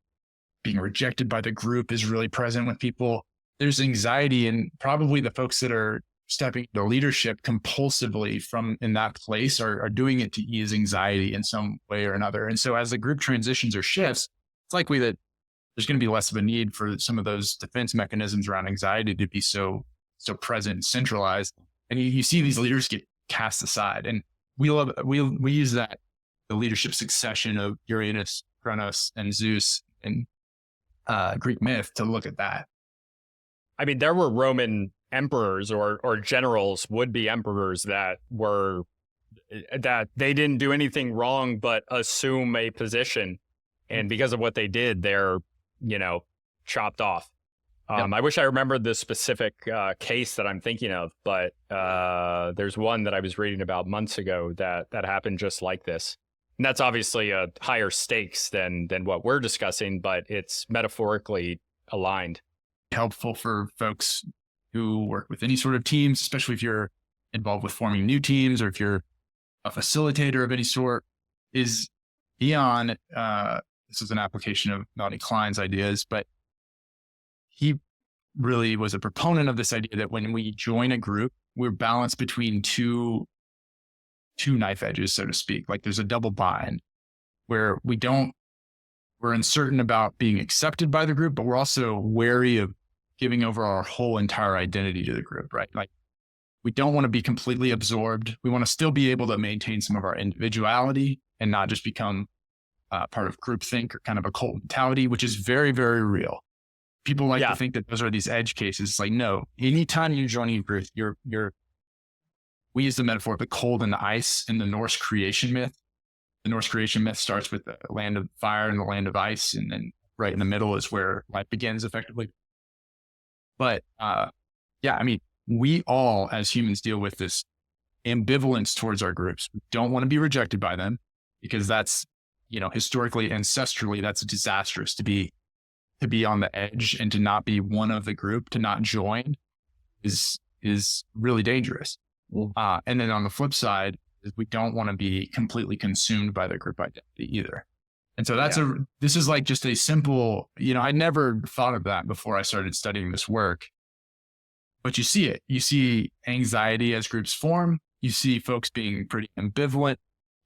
being rejected by the group is really present with people. There's anxiety, and probably the folks that are stepping into leadership compulsively from in that place are doing it to ease anxiety in some way or another. And so as the group transitions or shifts, it's likely that there's going to be less of a need for some of those defense mechanisms around anxiety to be so present and centralized. And you see these leaders get cast aside. And we use that, the leadership succession of Uranus, Kronos, and Zeus in Greek myth to look at that. I mean, there were Roman emperors or generals, would-be emperors that they didn't do anything wrong but assume a position, and because of what they did, they're chopped off. I wish I remembered the specific case that I'm thinking of, but there's one that I was reading about months ago that happened just like this. And that's obviously a higher stakes than what we're discussing, but it's metaphorically aligned. Helpful for folks who work with any sort of teams, especially if you're involved with forming new teams or if you're a facilitator of any sort, is beyond, this is an application of Melanie Klein's ideas, but he really was a proponent of this idea that when we join a group, we're balanced between two knife edges, so to speak. Like there's a double bind where we're uncertain about being accepted by the group, but we're also wary of giving over our whole entire identity to the group, right? Like we don't want to be completely absorbed. We want to still be able to maintain some of our individuality and not just become part of groupthink or kind of a cult mentality, which is very, very real. People like to think that those are these edge cases. It's like, no, anytime you're joining a group, we use the metaphor of the cold and the ice in the Norse creation myth. The Norse creation myth starts with the land of fire and the land of ice. And then right in the middle is where life begins effectively. But I mean, we all as humans deal with this ambivalence towards our groups. We don't want to be rejected by them because that's, historically, ancestrally, that's disastrous to be on the edge and to not be one of the group, to not join is really dangerous. And then on the flip side, we don't want to be completely consumed by the group identity either. And so this is like just a simple, I never thought of that before I started studying this work, but you see it. You see anxiety as groups form. You see folks being pretty ambivalent.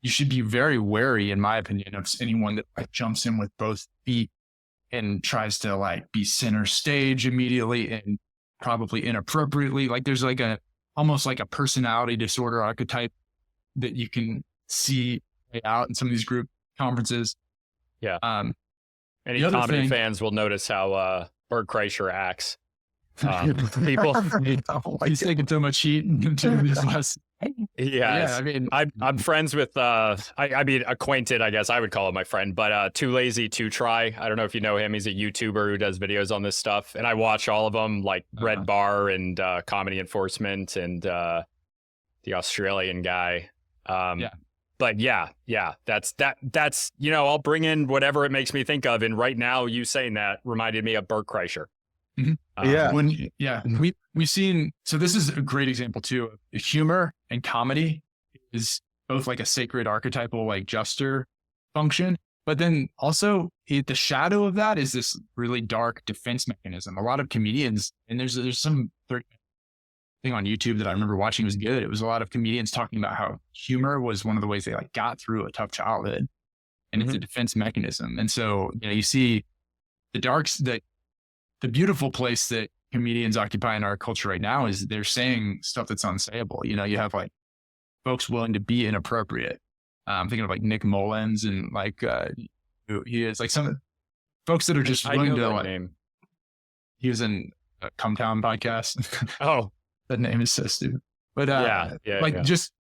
You should be very wary, in my opinion, of anyone that jumps in with both feet and tries to be center stage immediately and probably inappropriately. Like there's almost like a personality disorder archetype that you can see play out in some of these group conferences. Yeah. Any comedy fans will notice how Bert Kreischer acts. People, he's taking so much heat into these last. Yeah, I mean, I'm friends with, I mean, acquainted, I guess I would call him my friend, but Too Lazy to Try. I don't know if you know him. He's a YouTuber who does videos on this stuff. And I watch all of them, like Red Bar and Comedy Enforcement and the Australian guy. But that's, I'll bring in whatever it makes me think of. And right now you saying that reminded me of Bert Kreischer. Mm-hmm. We've seen, so this is a great example too. Humor and comedy is both like a sacred archetypal, juster function, but then also the shadow of that is this really dark defense mechanism. A lot of comedians, and there's some thing on YouTube that I remember watching was good. It was a lot of comedians talking about how humor was one of the ways they got through a tough childhood, and it's a defense mechanism. And so, you see the beautiful place that comedians occupy in our culture right now is they're saying stuff that's unsayable. You have folks willing to be inappropriate. I'm thinking of Nick Mullins and who he is, some folks that are just willing to name. He was in a Come Town podcast. Oh, that name is so stupid. But just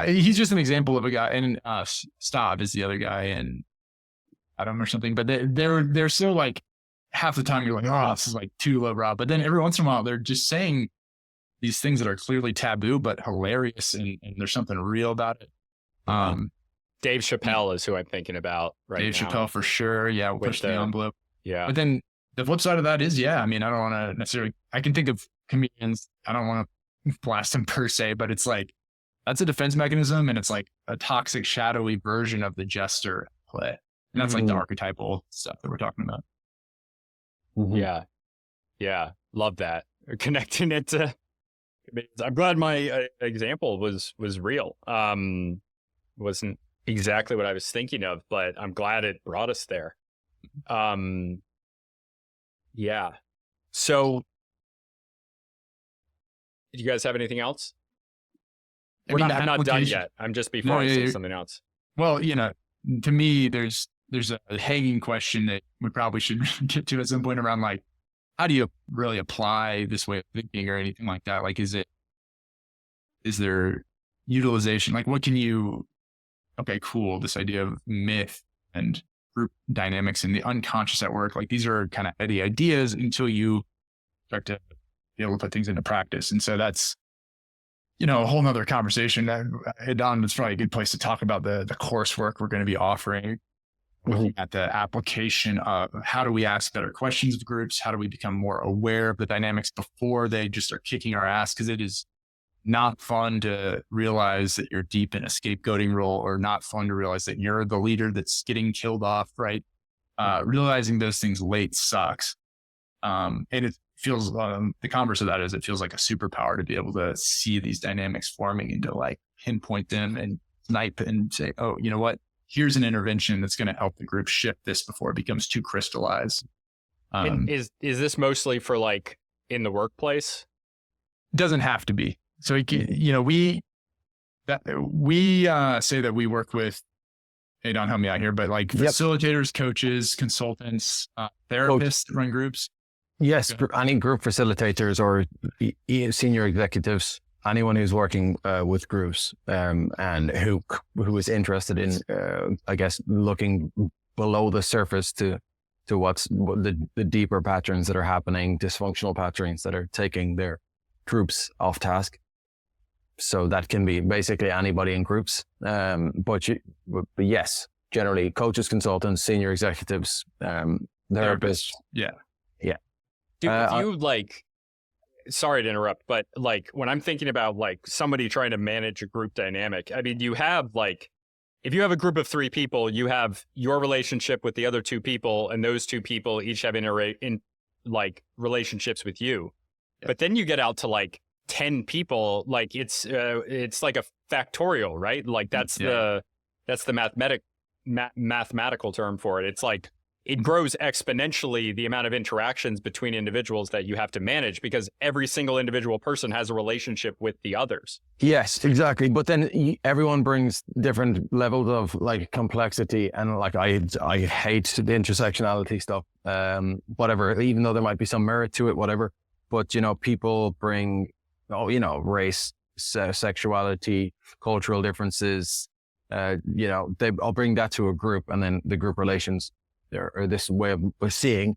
he's just an example of a guy, and Staub is the other guy, and Adam or something. But they're so half the time you're oh, this is too low brow. But then every once in a while, they're just saying these things that are clearly taboo, but hilarious. And there's something real about it. Dave Chappelle is who I'm thinking about right Dave now. Chappelle for sure. Yeah, we'll push the envelope. Yeah. But then the flip side of that is, I mean, I don't want to necessarily, I can think of comedians, I don't want to blast them per se, but it's like, that's a defense mechanism, and it's like a toxic, shadowy version of the jester play. And that's like the archetypal stuff that we're talking about. Yeah. Yeah. Love that. Connecting it to, I'm glad my example was real. Wasn't exactly what I was thinking of, but I'm glad it brought us there. Yeah. So, do you guys have anything else? I'm not done yet. I'm just before I say something else. Well, to me, there's a hanging question that we probably should get to at some point around, like, how do you really apply this way of thinking or anything like that? Like, is there utilization? Like, what can you, okay, cool. This idea of myth and group dynamics and the unconscious at work, like these are kind of heady ideas until you start to be able to put things into practice. And so that's, a whole nother conversation. Aodhán, it's probably a good place to talk about the coursework we're going to be offering, looking at the application of how do we ask better questions of groups? How do we become more aware of the dynamics before they just are kicking our ass? Because it is not fun to realize that you're deep in a scapegoating role, or not fun to realize that you're the leader that's getting killed off, right? Realizing those things late sucks. And it feels, the converse of that is it feels like a superpower to be able to see these dynamics forming and to like pinpoint them and snipe and say, oh, you know what? Here's an intervention that's going to help the group shift this before it becomes too crystallized. Is this mostly for like in the workplace? Doesn't have to be. So, we say that we work with, Aodhán, help me out here, but like facilitators, coaches, consultants, therapists that run groups. Yes, any group facilitators or senior executives, anyone who's working with groups and who is interested in, I guess, looking below the surface to what's the deeper patterns that are happening, dysfunctional patterns that are taking their groups off task. So that can be basically anybody in groups. But yes, generally coaches, consultants, senior executives, therapists. Yeah. Do you like, sorry to interrupt, but like when I'm thinking about like somebody trying to manage a group dynamic, I mean, you have like, if you have a group of 3 people, you have your relationship with the other 2 people, and those 2 people each have like relationships with you. Yeah. But then you get out to like 10 people, like it's like a factorial, right? Like that's the mathematical term for it. It's like, it grows exponentially the amount of interactions between individuals that you have to manage, because every single individual person has a relationship with the others. Yes, exactly. But then everyone brings different levels of like complexity, and like I hate the intersectionality stuff, whatever, even though there might be some merit to it, whatever. But, people bring, race, sexuality, cultural differences, I'll bring that to a group, and then the group relations, or this way of seeing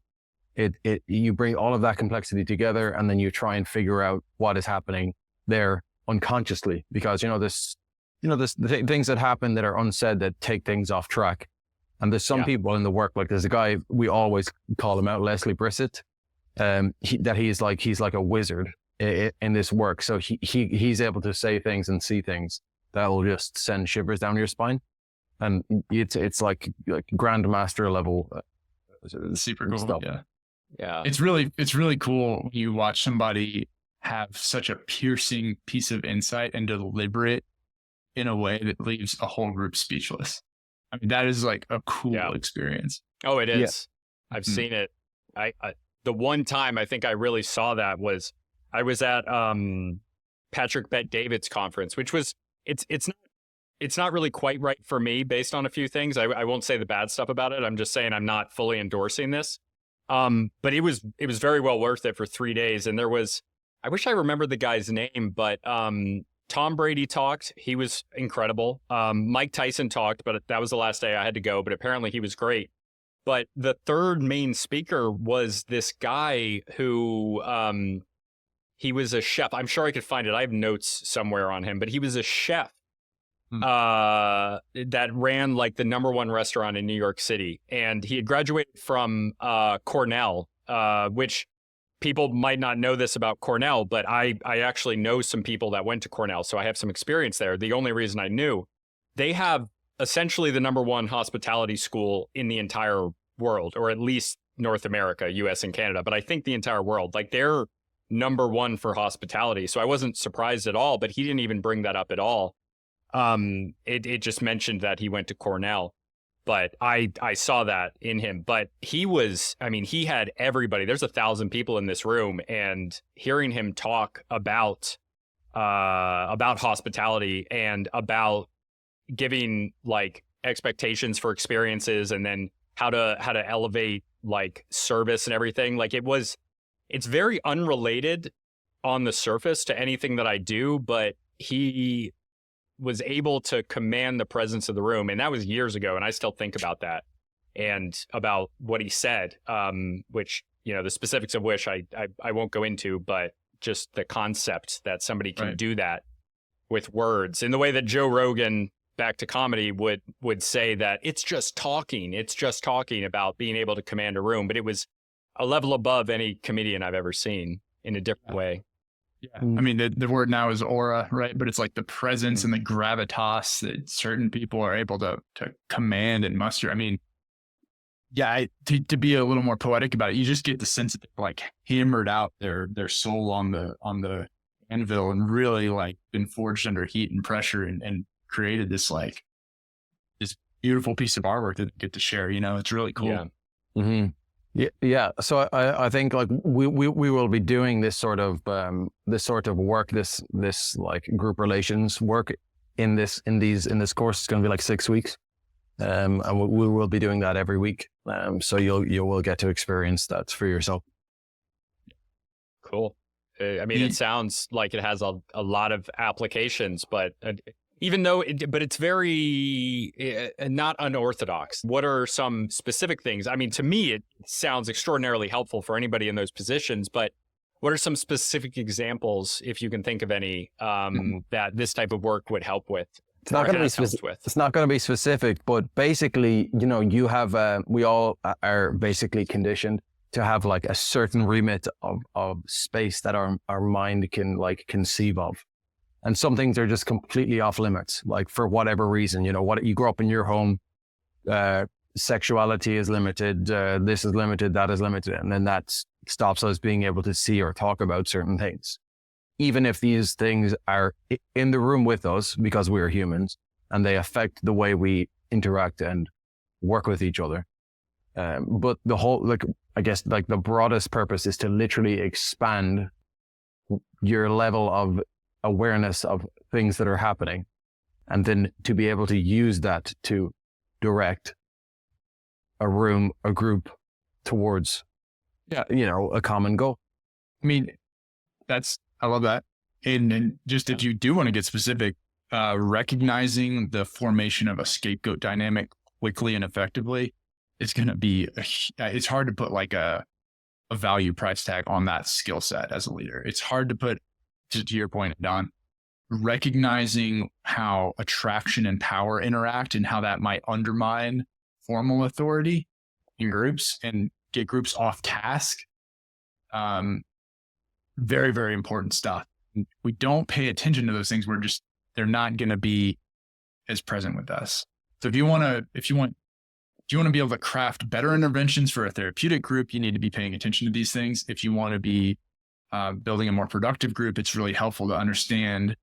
it, you bring all of that complexity together, and then you try and figure out what is happening there unconsciously, because there's things that happen that are unsaid that take things off track. And there's some people in the work, like there's a guy, we always call him out, Leslie Brissett, he's like a wizard in this work. So he's able to say things and see things that will just send shivers down your spine. And it's like grandmaster level. Super cool stuff. Yeah. It's really cool when you watch somebody have such a piercing piece of insight and deliver it in a way that leaves a whole group speechless. I mean, that is like a cool experience. Oh, it is. Yeah. I've seen it. I the one time I think I really saw that was I was at Patrick Bet-David's conference, which was it's not really quite right for me based on a few things. I won't say the bad stuff about it. I'm just saying I'm not fully endorsing this. But it was very well worth it for 3 days. And there was, I wish I remembered the guy's name, but Tom Brady talked. He was incredible. Mike Tyson talked, but that was the last day I had to go. But apparently he was great. But the third main speaker was this guy who he was a chef. I'm sure I could find it. I have notes somewhere on him, but he was a chef that ran like the #1 restaurant in New York City. And he had graduated from Cornell, which people might not know this about Cornell, but I actually know some people that went to Cornell. So I have some experience there. The only reason I knew, they have essentially the #1 hospitality school in the entire world, or at least North America, US and Canada. But I think the entire world, like they're #1 for hospitality. So I wasn't surprised at all, but he didn't even bring that up at all. It just mentioned that he went to Cornell, but I saw that in him. But he had everybody. There's 1,000 people in this room, and hearing him talk about hospitality and about giving like expectations for experiences, and then how to elevate like service and everything. Like it's very unrelated on the surface to anything that I do, but he was able to command the presence of the room. And that was years ago. And I still think about that and about what he said, which, the specifics of which I won't go into, but just the concept that somebody can do that with words in the way that Joe Rogan, back to comedy, would say that it's just talking about being able to command a room. But it was a level above any comedian I've ever seen in a different way. Yeah. I mean, the word now is aura, right? But it's like the presence and the gravitas that certain people are able to command and muster. I mean, to be a little more poetic about it, you just get the sense that they've like hammered out their soul on the anvil and really like been forged under heat and pressure and created this beautiful piece of artwork that they get to share. It's really cool. Yeah. Mm-hmm. Yeah. So I think like we will be doing this sort of work, this like group relations work in this course. It's going to be like 6 weeks, and we will be doing that every week. So you will get to experience that for yourself. Cool. I mean, it sounds like it has a lot of applications, but even though, but it's very not unorthodox. What are some specific things? I mean, to me, it sounds extraordinarily helpful for anybody in those positions, but what are some specific examples, if you can think of any, that this type of work would help with? It's not going to be specific. It's not going to be specific, but basically, you have, we all are basically conditioned to have like a certain remit of space that our mind can like conceive of. And some things are just completely off limits, like for whatever reason, what you grew up in your home, sexuality is limited, this is limited, that is limited. And then that stops us being able to see or talk about certain things. Even if these things are in the room with us because we are humans and they affect the way we interact and work with each other. But the whole, like, I guess like the broadest purpose is to literally expand your level of awareness of things that are happening, and then to be able to use that to direct a group towards, a common goal. I mean, I love that. And just if you do want to get specific, recognizing the formation of a scapegoat dynamic quickly and effectively, it's going to be, it's hard to put like a value price tag on that skill set as a leader. It's hard to put, to your point, Don, recognizing how attraction and power interact and how that might undermine formal authority in groups and get groups off task. Very, very important stuff. We don't pay attention to those things. They're not going to be as present with us. So if you want to be able to craft better interventions for a therapeutic group, you need to be paying attention to these things. If you want to be building a more productive group, it's really helpful to understand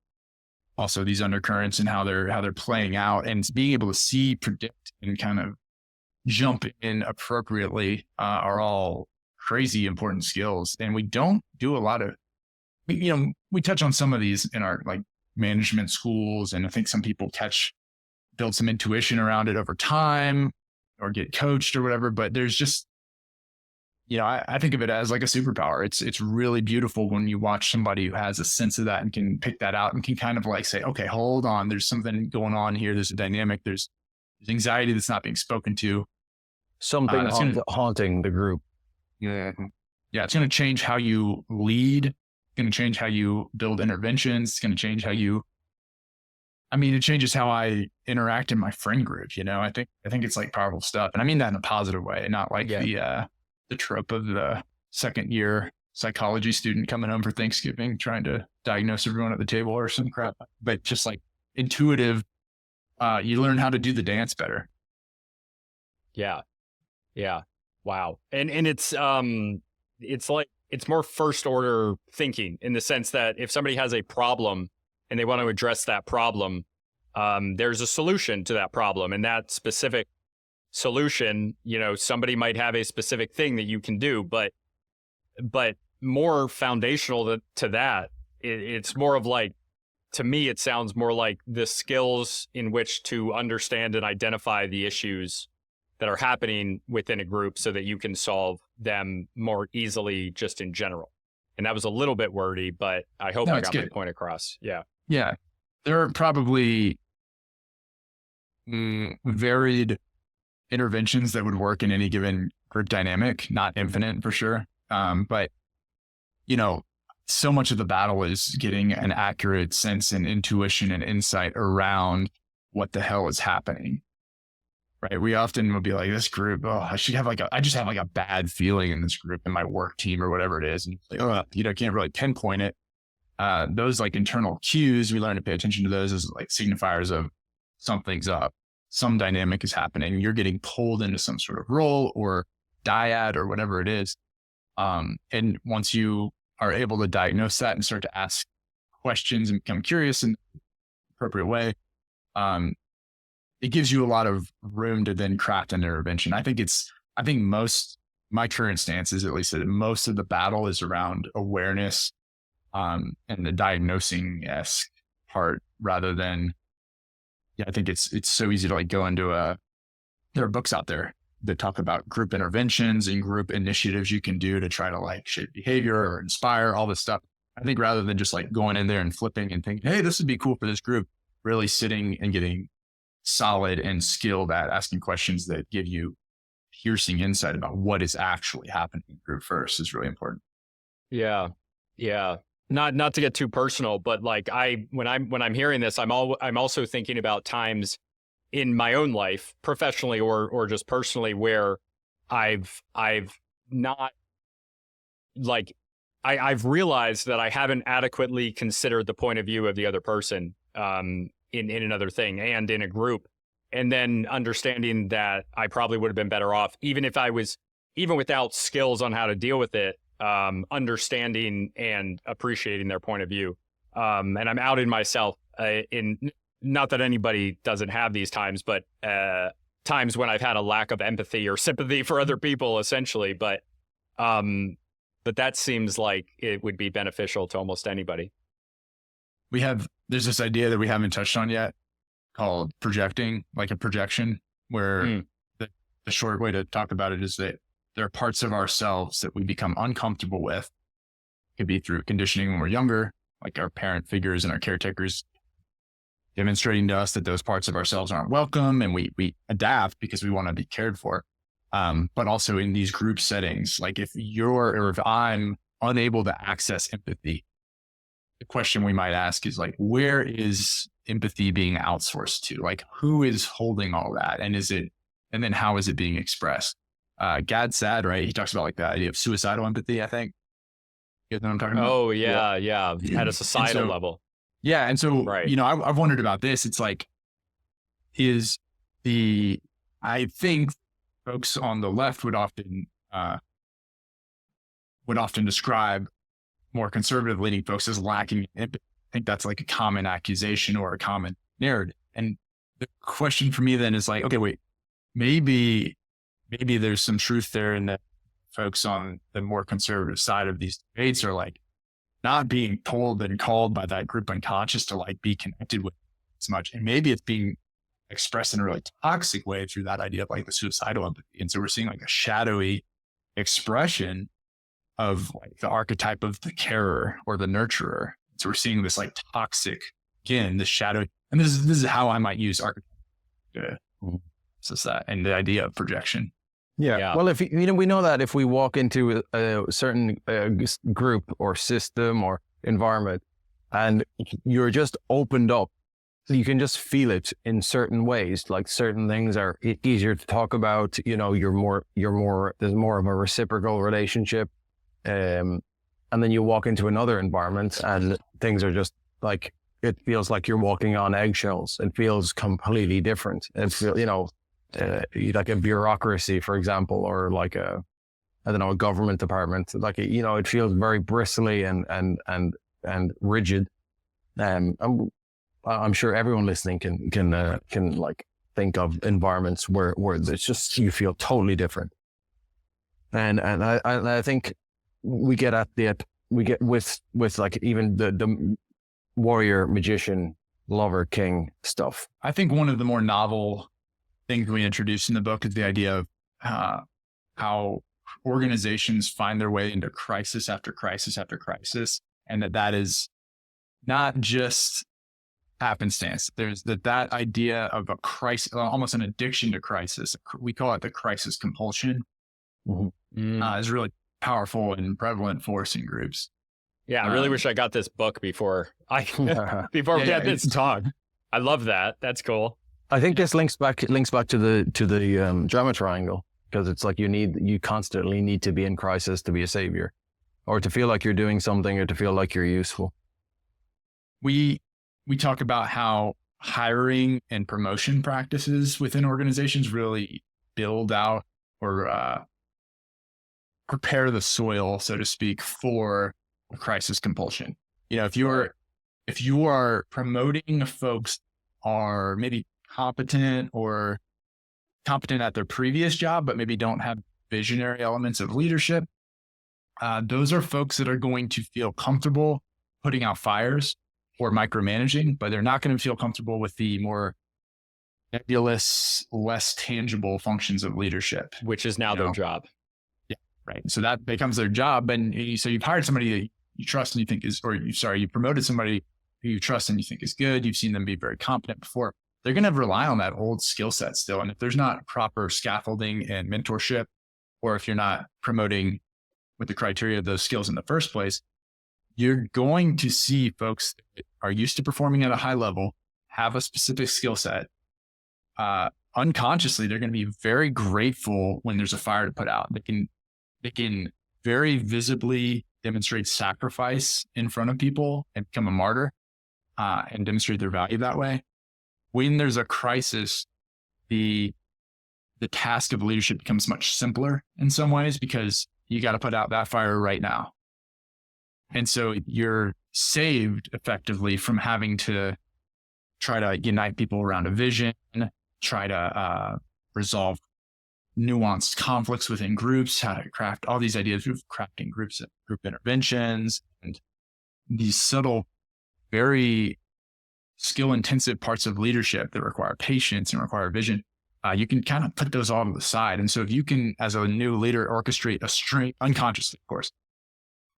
also these undercurrents and how they're playing out, and being able to see, predict, and kind of jump in appropriately are all crazy important skills. And we don't do a lot of, we touch on some of these in our like management schools, and I think some people build some intuition around it over time or get coached or whatever, but there's just, I think of it as like a superpower. It's really beautiful when you watch somebody who has a sense of that and can pick that out and can kind of like say, okay, hold on, there's something going on here. There's a dynamic. There's anxiety that's not being spoken to. Something haunting the group. Yeah. Yeah. It's going to change how you lead. It's going to change how you build interventions. It's going to change how you I mean, it changes how I interact in my friend group. I think it's like powerful stuff. And I mean that in a positive way, not like the trope of the second year psychology student coming home for Thanksgiving, trying to diagnose everyone at the table or some crap, but just like intuitive, you learn how to do the dance better. Yeah. Yeah. Wow. And it's like, it's more first order thinking in the sense that if somebody has a problem and they want to address that problem, there's a solution to that problem. And that specific solution, somebody might have a specific thing that you can do, but more foundational to that, it's more of like, to me, it sounds more like the skills in which to understand and identify the issues that are happening within a group so that you can solve them more easily just in general. And that was a little bit wordy, but I hope I got my point across. Yeah. Yeah. There are probably varied interventions that would work in any given group dynamic, not infinite for sure. But, so much of the battle is getting an accurate sense and intuition and insight around what the hell is happening. Right. We often will be like, this group, I just have like a bad feeling in this group, in my work team or whatever it is. And like, can't really pinpoint it. Those like internal cues, we learn to pay attention to those as like signifiers of something's up, some dynamic is happening. You're getting pulled into some sort of role or dyad or whatever it is. And once you are able to diagnose that and start to ask questions and become curious in the appropriate way, it gives you a lot of room to then craft an intervention. I think my current stance is at least that most of the battle is around awareness, and the diagnosing-esque part rather than, I think it's so easy to like go into there are books out there that talk about group interventions and group initiatives you can do to try to like shape behavior or inspire all this stuff. I think rather than just like going in there and flipping and thinking, hey, this would be cool for this group, really sitting and getting solid and skilled at asking questions that give you piercing insight about what is actually happening in group first is really important. Yeah. Yeah. Not to get too personal, but like when I'm hearing this, I'm also thinking about times in my own life, professionally or just personally, where I've not like, I've realized that I haven't adequately considered the point of view of the other person, in another thing and in a group. And then understanding that I probably would have been better off, even without skills on how to deal with it, understanding and appreciating their point of view. And I'm outing myself in, not that anybody doesn't have these times, but times when I've had a lack of empathy or sympathy for other people, essentially. But that seems like it would be beneficial to almost anybody. There's this idea that we haven't touched on yet called projecting, like a projection, where the short way to talk about it is that there are parts of ourselves that we become uncomfortable with. It could be through conditioning when we're younger, like our parent figures and our caretakers demonstrating to us that those parts of ourselves aren't welcome, and we adapt because we want to be cared for. But also in these group settings, like if I'm unable to access empathy, the question we might ask is like, where is empathy being outsourced to? Like, who is holding all that? And then how is it being expressed? Gad Saad, right? He talks about like the idea of suicidal empathy, I think. You know what I'm talking about? Oh, yeah. At a societal level. Yeah. And so, right. I've wondered about this. It's like, I think folks on the left would often describe more conservative leaning folks as lacking empathy. I think that's like a common accusation or a common narrative. And the question for me then is like, okay, wait, maybe there's some truth there in that folks on the more conservative side of these debates are like not being told and called by that group unconscious to like be connected with as much. And maybe it's being expressed in a really toxic way through that idea of like the suicidal empathy. And so we're seeing like a shadowy expression of like the archetype of the carer or the nurturer. So we're seeing this like toxic, again, this shadow. And this is how I might use archetype. So that and the idea of projection. Yeah. Well, if we know that if we walk into a certain group or system or environment, and you're just opened up you can just feel it in certain ways. Like certain things are easier to talk about. You know, there's more of a reciprocal relationship. And then you walk into another environment and things are just like, it feels like you're walking on eggshells. It feels completely different. It feels, like a bureaucracy, for example, or like a government department. Like, it feels very bristly and rigid. I'm sure everyone listening can like think of environments where it's just, you feel totally different. And I think we get with like even the warrior, magician, lover, king stuff. I think one of the more novel things we introduced in the book is the idea of how organizations find their way into crisis after crisis after crisis, and that is not just happenstance. There's that idea of a crisis, almost an addiction to crisis. We call it the crisis compulsion. Mm-hmm. Is really powerful and prevalent force in groups. Yeah, I really wish I got this book before we had this talk. I love that. That's cool. I think this links back to the drama triangle, because it's like you constantly need to be in crisis to be a savior, or to feel like you're doing something, or to feel like you're useful. We talk about how hiring and promotion practices within organizations really build out or prepare the soil, so to speak, for a crisis compulsion. If you are promoting folks are maybe competent at their previous job, but maybe don't have visionary elements of leadership, those are folks that are going to feel comfortable putting out fires or micromanaging, but they're not going to feel comfortable with the more nebulous, less tangible functions of leadership, which is now their job. Yeah, right. So that becomes their job, and so you've hired somebody that you trust and you think is, you promoted somebody who you trust and you think is good. You've seen them be very competent before. They're going to rely on that old skill set still. And if there's not proper scaffolding and mentorship, or if you're not promoting with the criteria of those skills in the first place, you're going to see folks that are used to performing at a high level, have a specific skill set. Unconsciously, they're going to be very grateful when there's a fire to put out. They can very visibly demonstrate sacrifice in front of people and become a martyr, and demonstrate their value that way. When there's a crisis, the task of leadership becomes much simpler in some ways, because you got to put out that fire right now. And so you're saved effectively from having to try to unite people around a vision, try to resolve nuanced conflicts within groups, how to craft all these ideas of crafting group interventions, and these subtle, very skill-intensive parts of leadership that require patience and require vision. You can kind of put those all to the side. And so if you can, as a new leader, orchestrate a string, unconsciously, of course,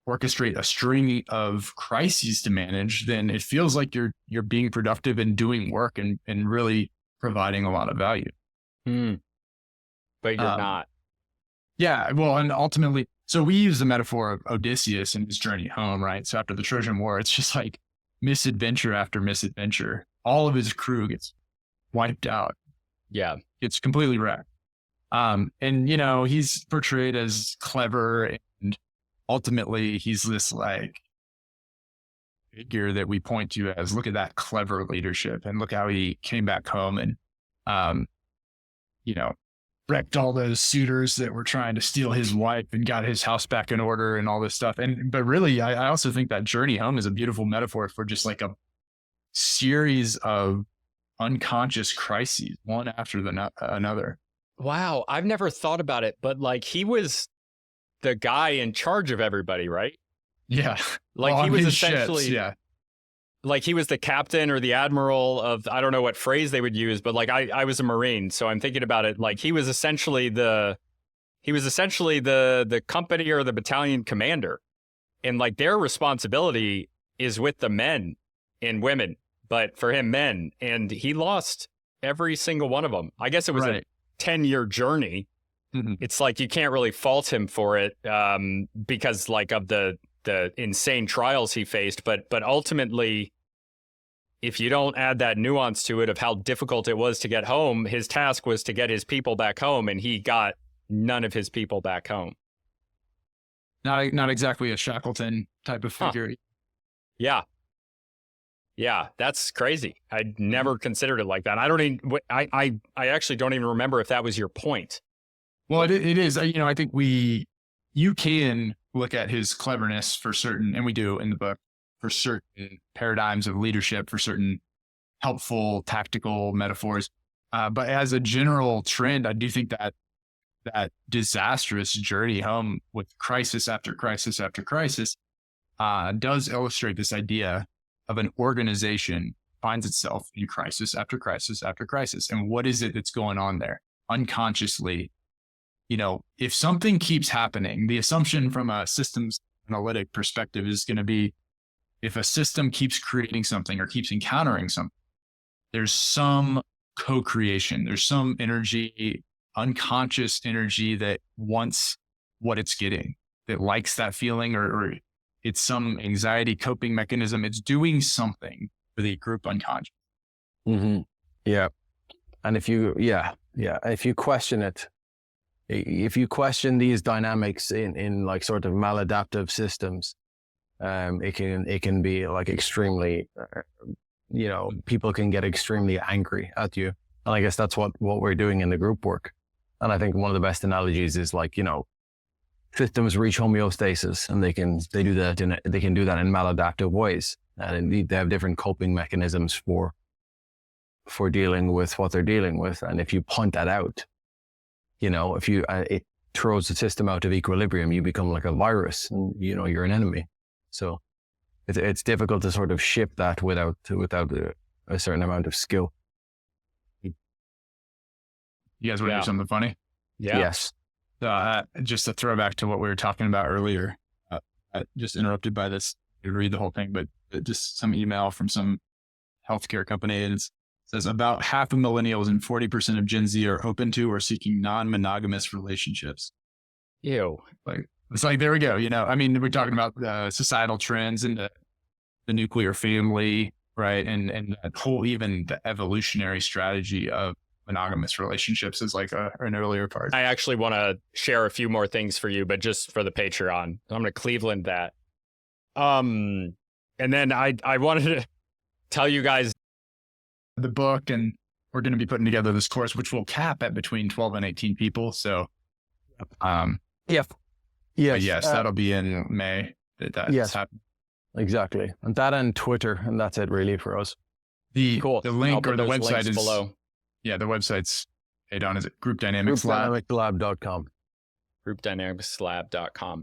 orchestrate a string of crises to manage, then it feels like you're being productive and doing work and really providing a lot of value. But you're not. Yeah. Well, and ultimately, so we use the metaphor of Odysseus and his journey home, right? So after the Trojan War, it's just like misadventure after misadventure. All of his crew gets wiped out. Yeah. It's completely wrecked. And he's portrayed as clever, and ultimately he's this like figure that we point to as, look at that clever leadership, and look how he came back home and, wrecked all those suitors that were trying to steal his wife and got his house back in order and all this stuff. But really, I also think that journey home is a beautiful metaphor for just like a series of unconscious crises, one after another. Wow. I've never thought about it, but like he was the guy in charge of everybody, right? Yeah. Like he was essentially, ships, yeah. Like he was the captain or the admiral of, I don't know what phrase they would use, but like I was a Marine. So I'm thinking about it. Like he was essentially the company or the battalion commander, and like their responsibility is with the men and women, but for him, men, and he lost every single one of them. I guess it was a 10-year journey. Mm-hmm. It's like, you can't really fault him for it, because like of the insane trials he faced, but ultimately if you don't add that nuance to it of how difficult it was to get home, his task was to get his people back home, and he got none of his people back home. Not exactly a Shackleton type of figure. Huh. Yeah. Yeah, that's crazy. I'd never considered it like that. I actually don't even remember if that was your point. Well, it is. I think you can look at his cleverness for certain, and we do in the book, for certain paradigms of leadership, for certain helpful tactical metaphors. But as a general trend, I do think that disastrous journey home with crisis after crisis after crisis does illustrate this idea of an organization finds itself in crisis after crisis after crisis. And what is it that's going on there unconsciously? If something keeps happening, the assumption from a systems analytic perspective is going to be, if a system keeps creating something or keeps encountering something, there's some co-creation, there's some energy, unconscious energy that wants what it's getting, that likes that feeling, or it's some anxiety coping mechanism. It's doing something for the group unconscious. Mm-hmm. Yeah. And if you question it, if you question these dynamics in like sort of maladaptive systems, it can be like extremely, people can get extremely angry at you. And I guess that's what we're doing in the group work. And I think one of the best analogies is like, systems reach homeostasis, and they can do that in maladaptive ways. And they have different coping mechanisms for dealing with what they're dealing with. And if you point that out, if it throws the system out of equilibrium, you become like a virus, and you're an enemy. So it's difficult to sort of shift that without a certain amount of skill. You guys want to do something funny? Yeah. Yes. Just a throwback to what we were talking about earlier. Just interrupted by this. You read the whole thing, but just some email from some healthcare company, and it says about half of millennials and 40% of Gen Z are open to or seeking non-monogamous relationships. Ew. It's like, there we go. We're talking about societal trends and the nuclear family, right? And that whole, even the evolutionary strategy of monogamous relationships is like an earlier part. I actually want to share a few more things for you, but just for the Patreon. I'm going to Cleveland that. And then I wanted to tell you guys the book, and we're going to be putting together this course, which will cap at between 12 and 18 people. So, yes, that'll be in May. Yes, exactly. And that and Twitter, and that's it really for us. Cool. The link or the website is below. Yeah, the website's, Aodhán, is it Group Dynamics Lab? GroupDynamicsLab.com. GroupDynamicsLab.com.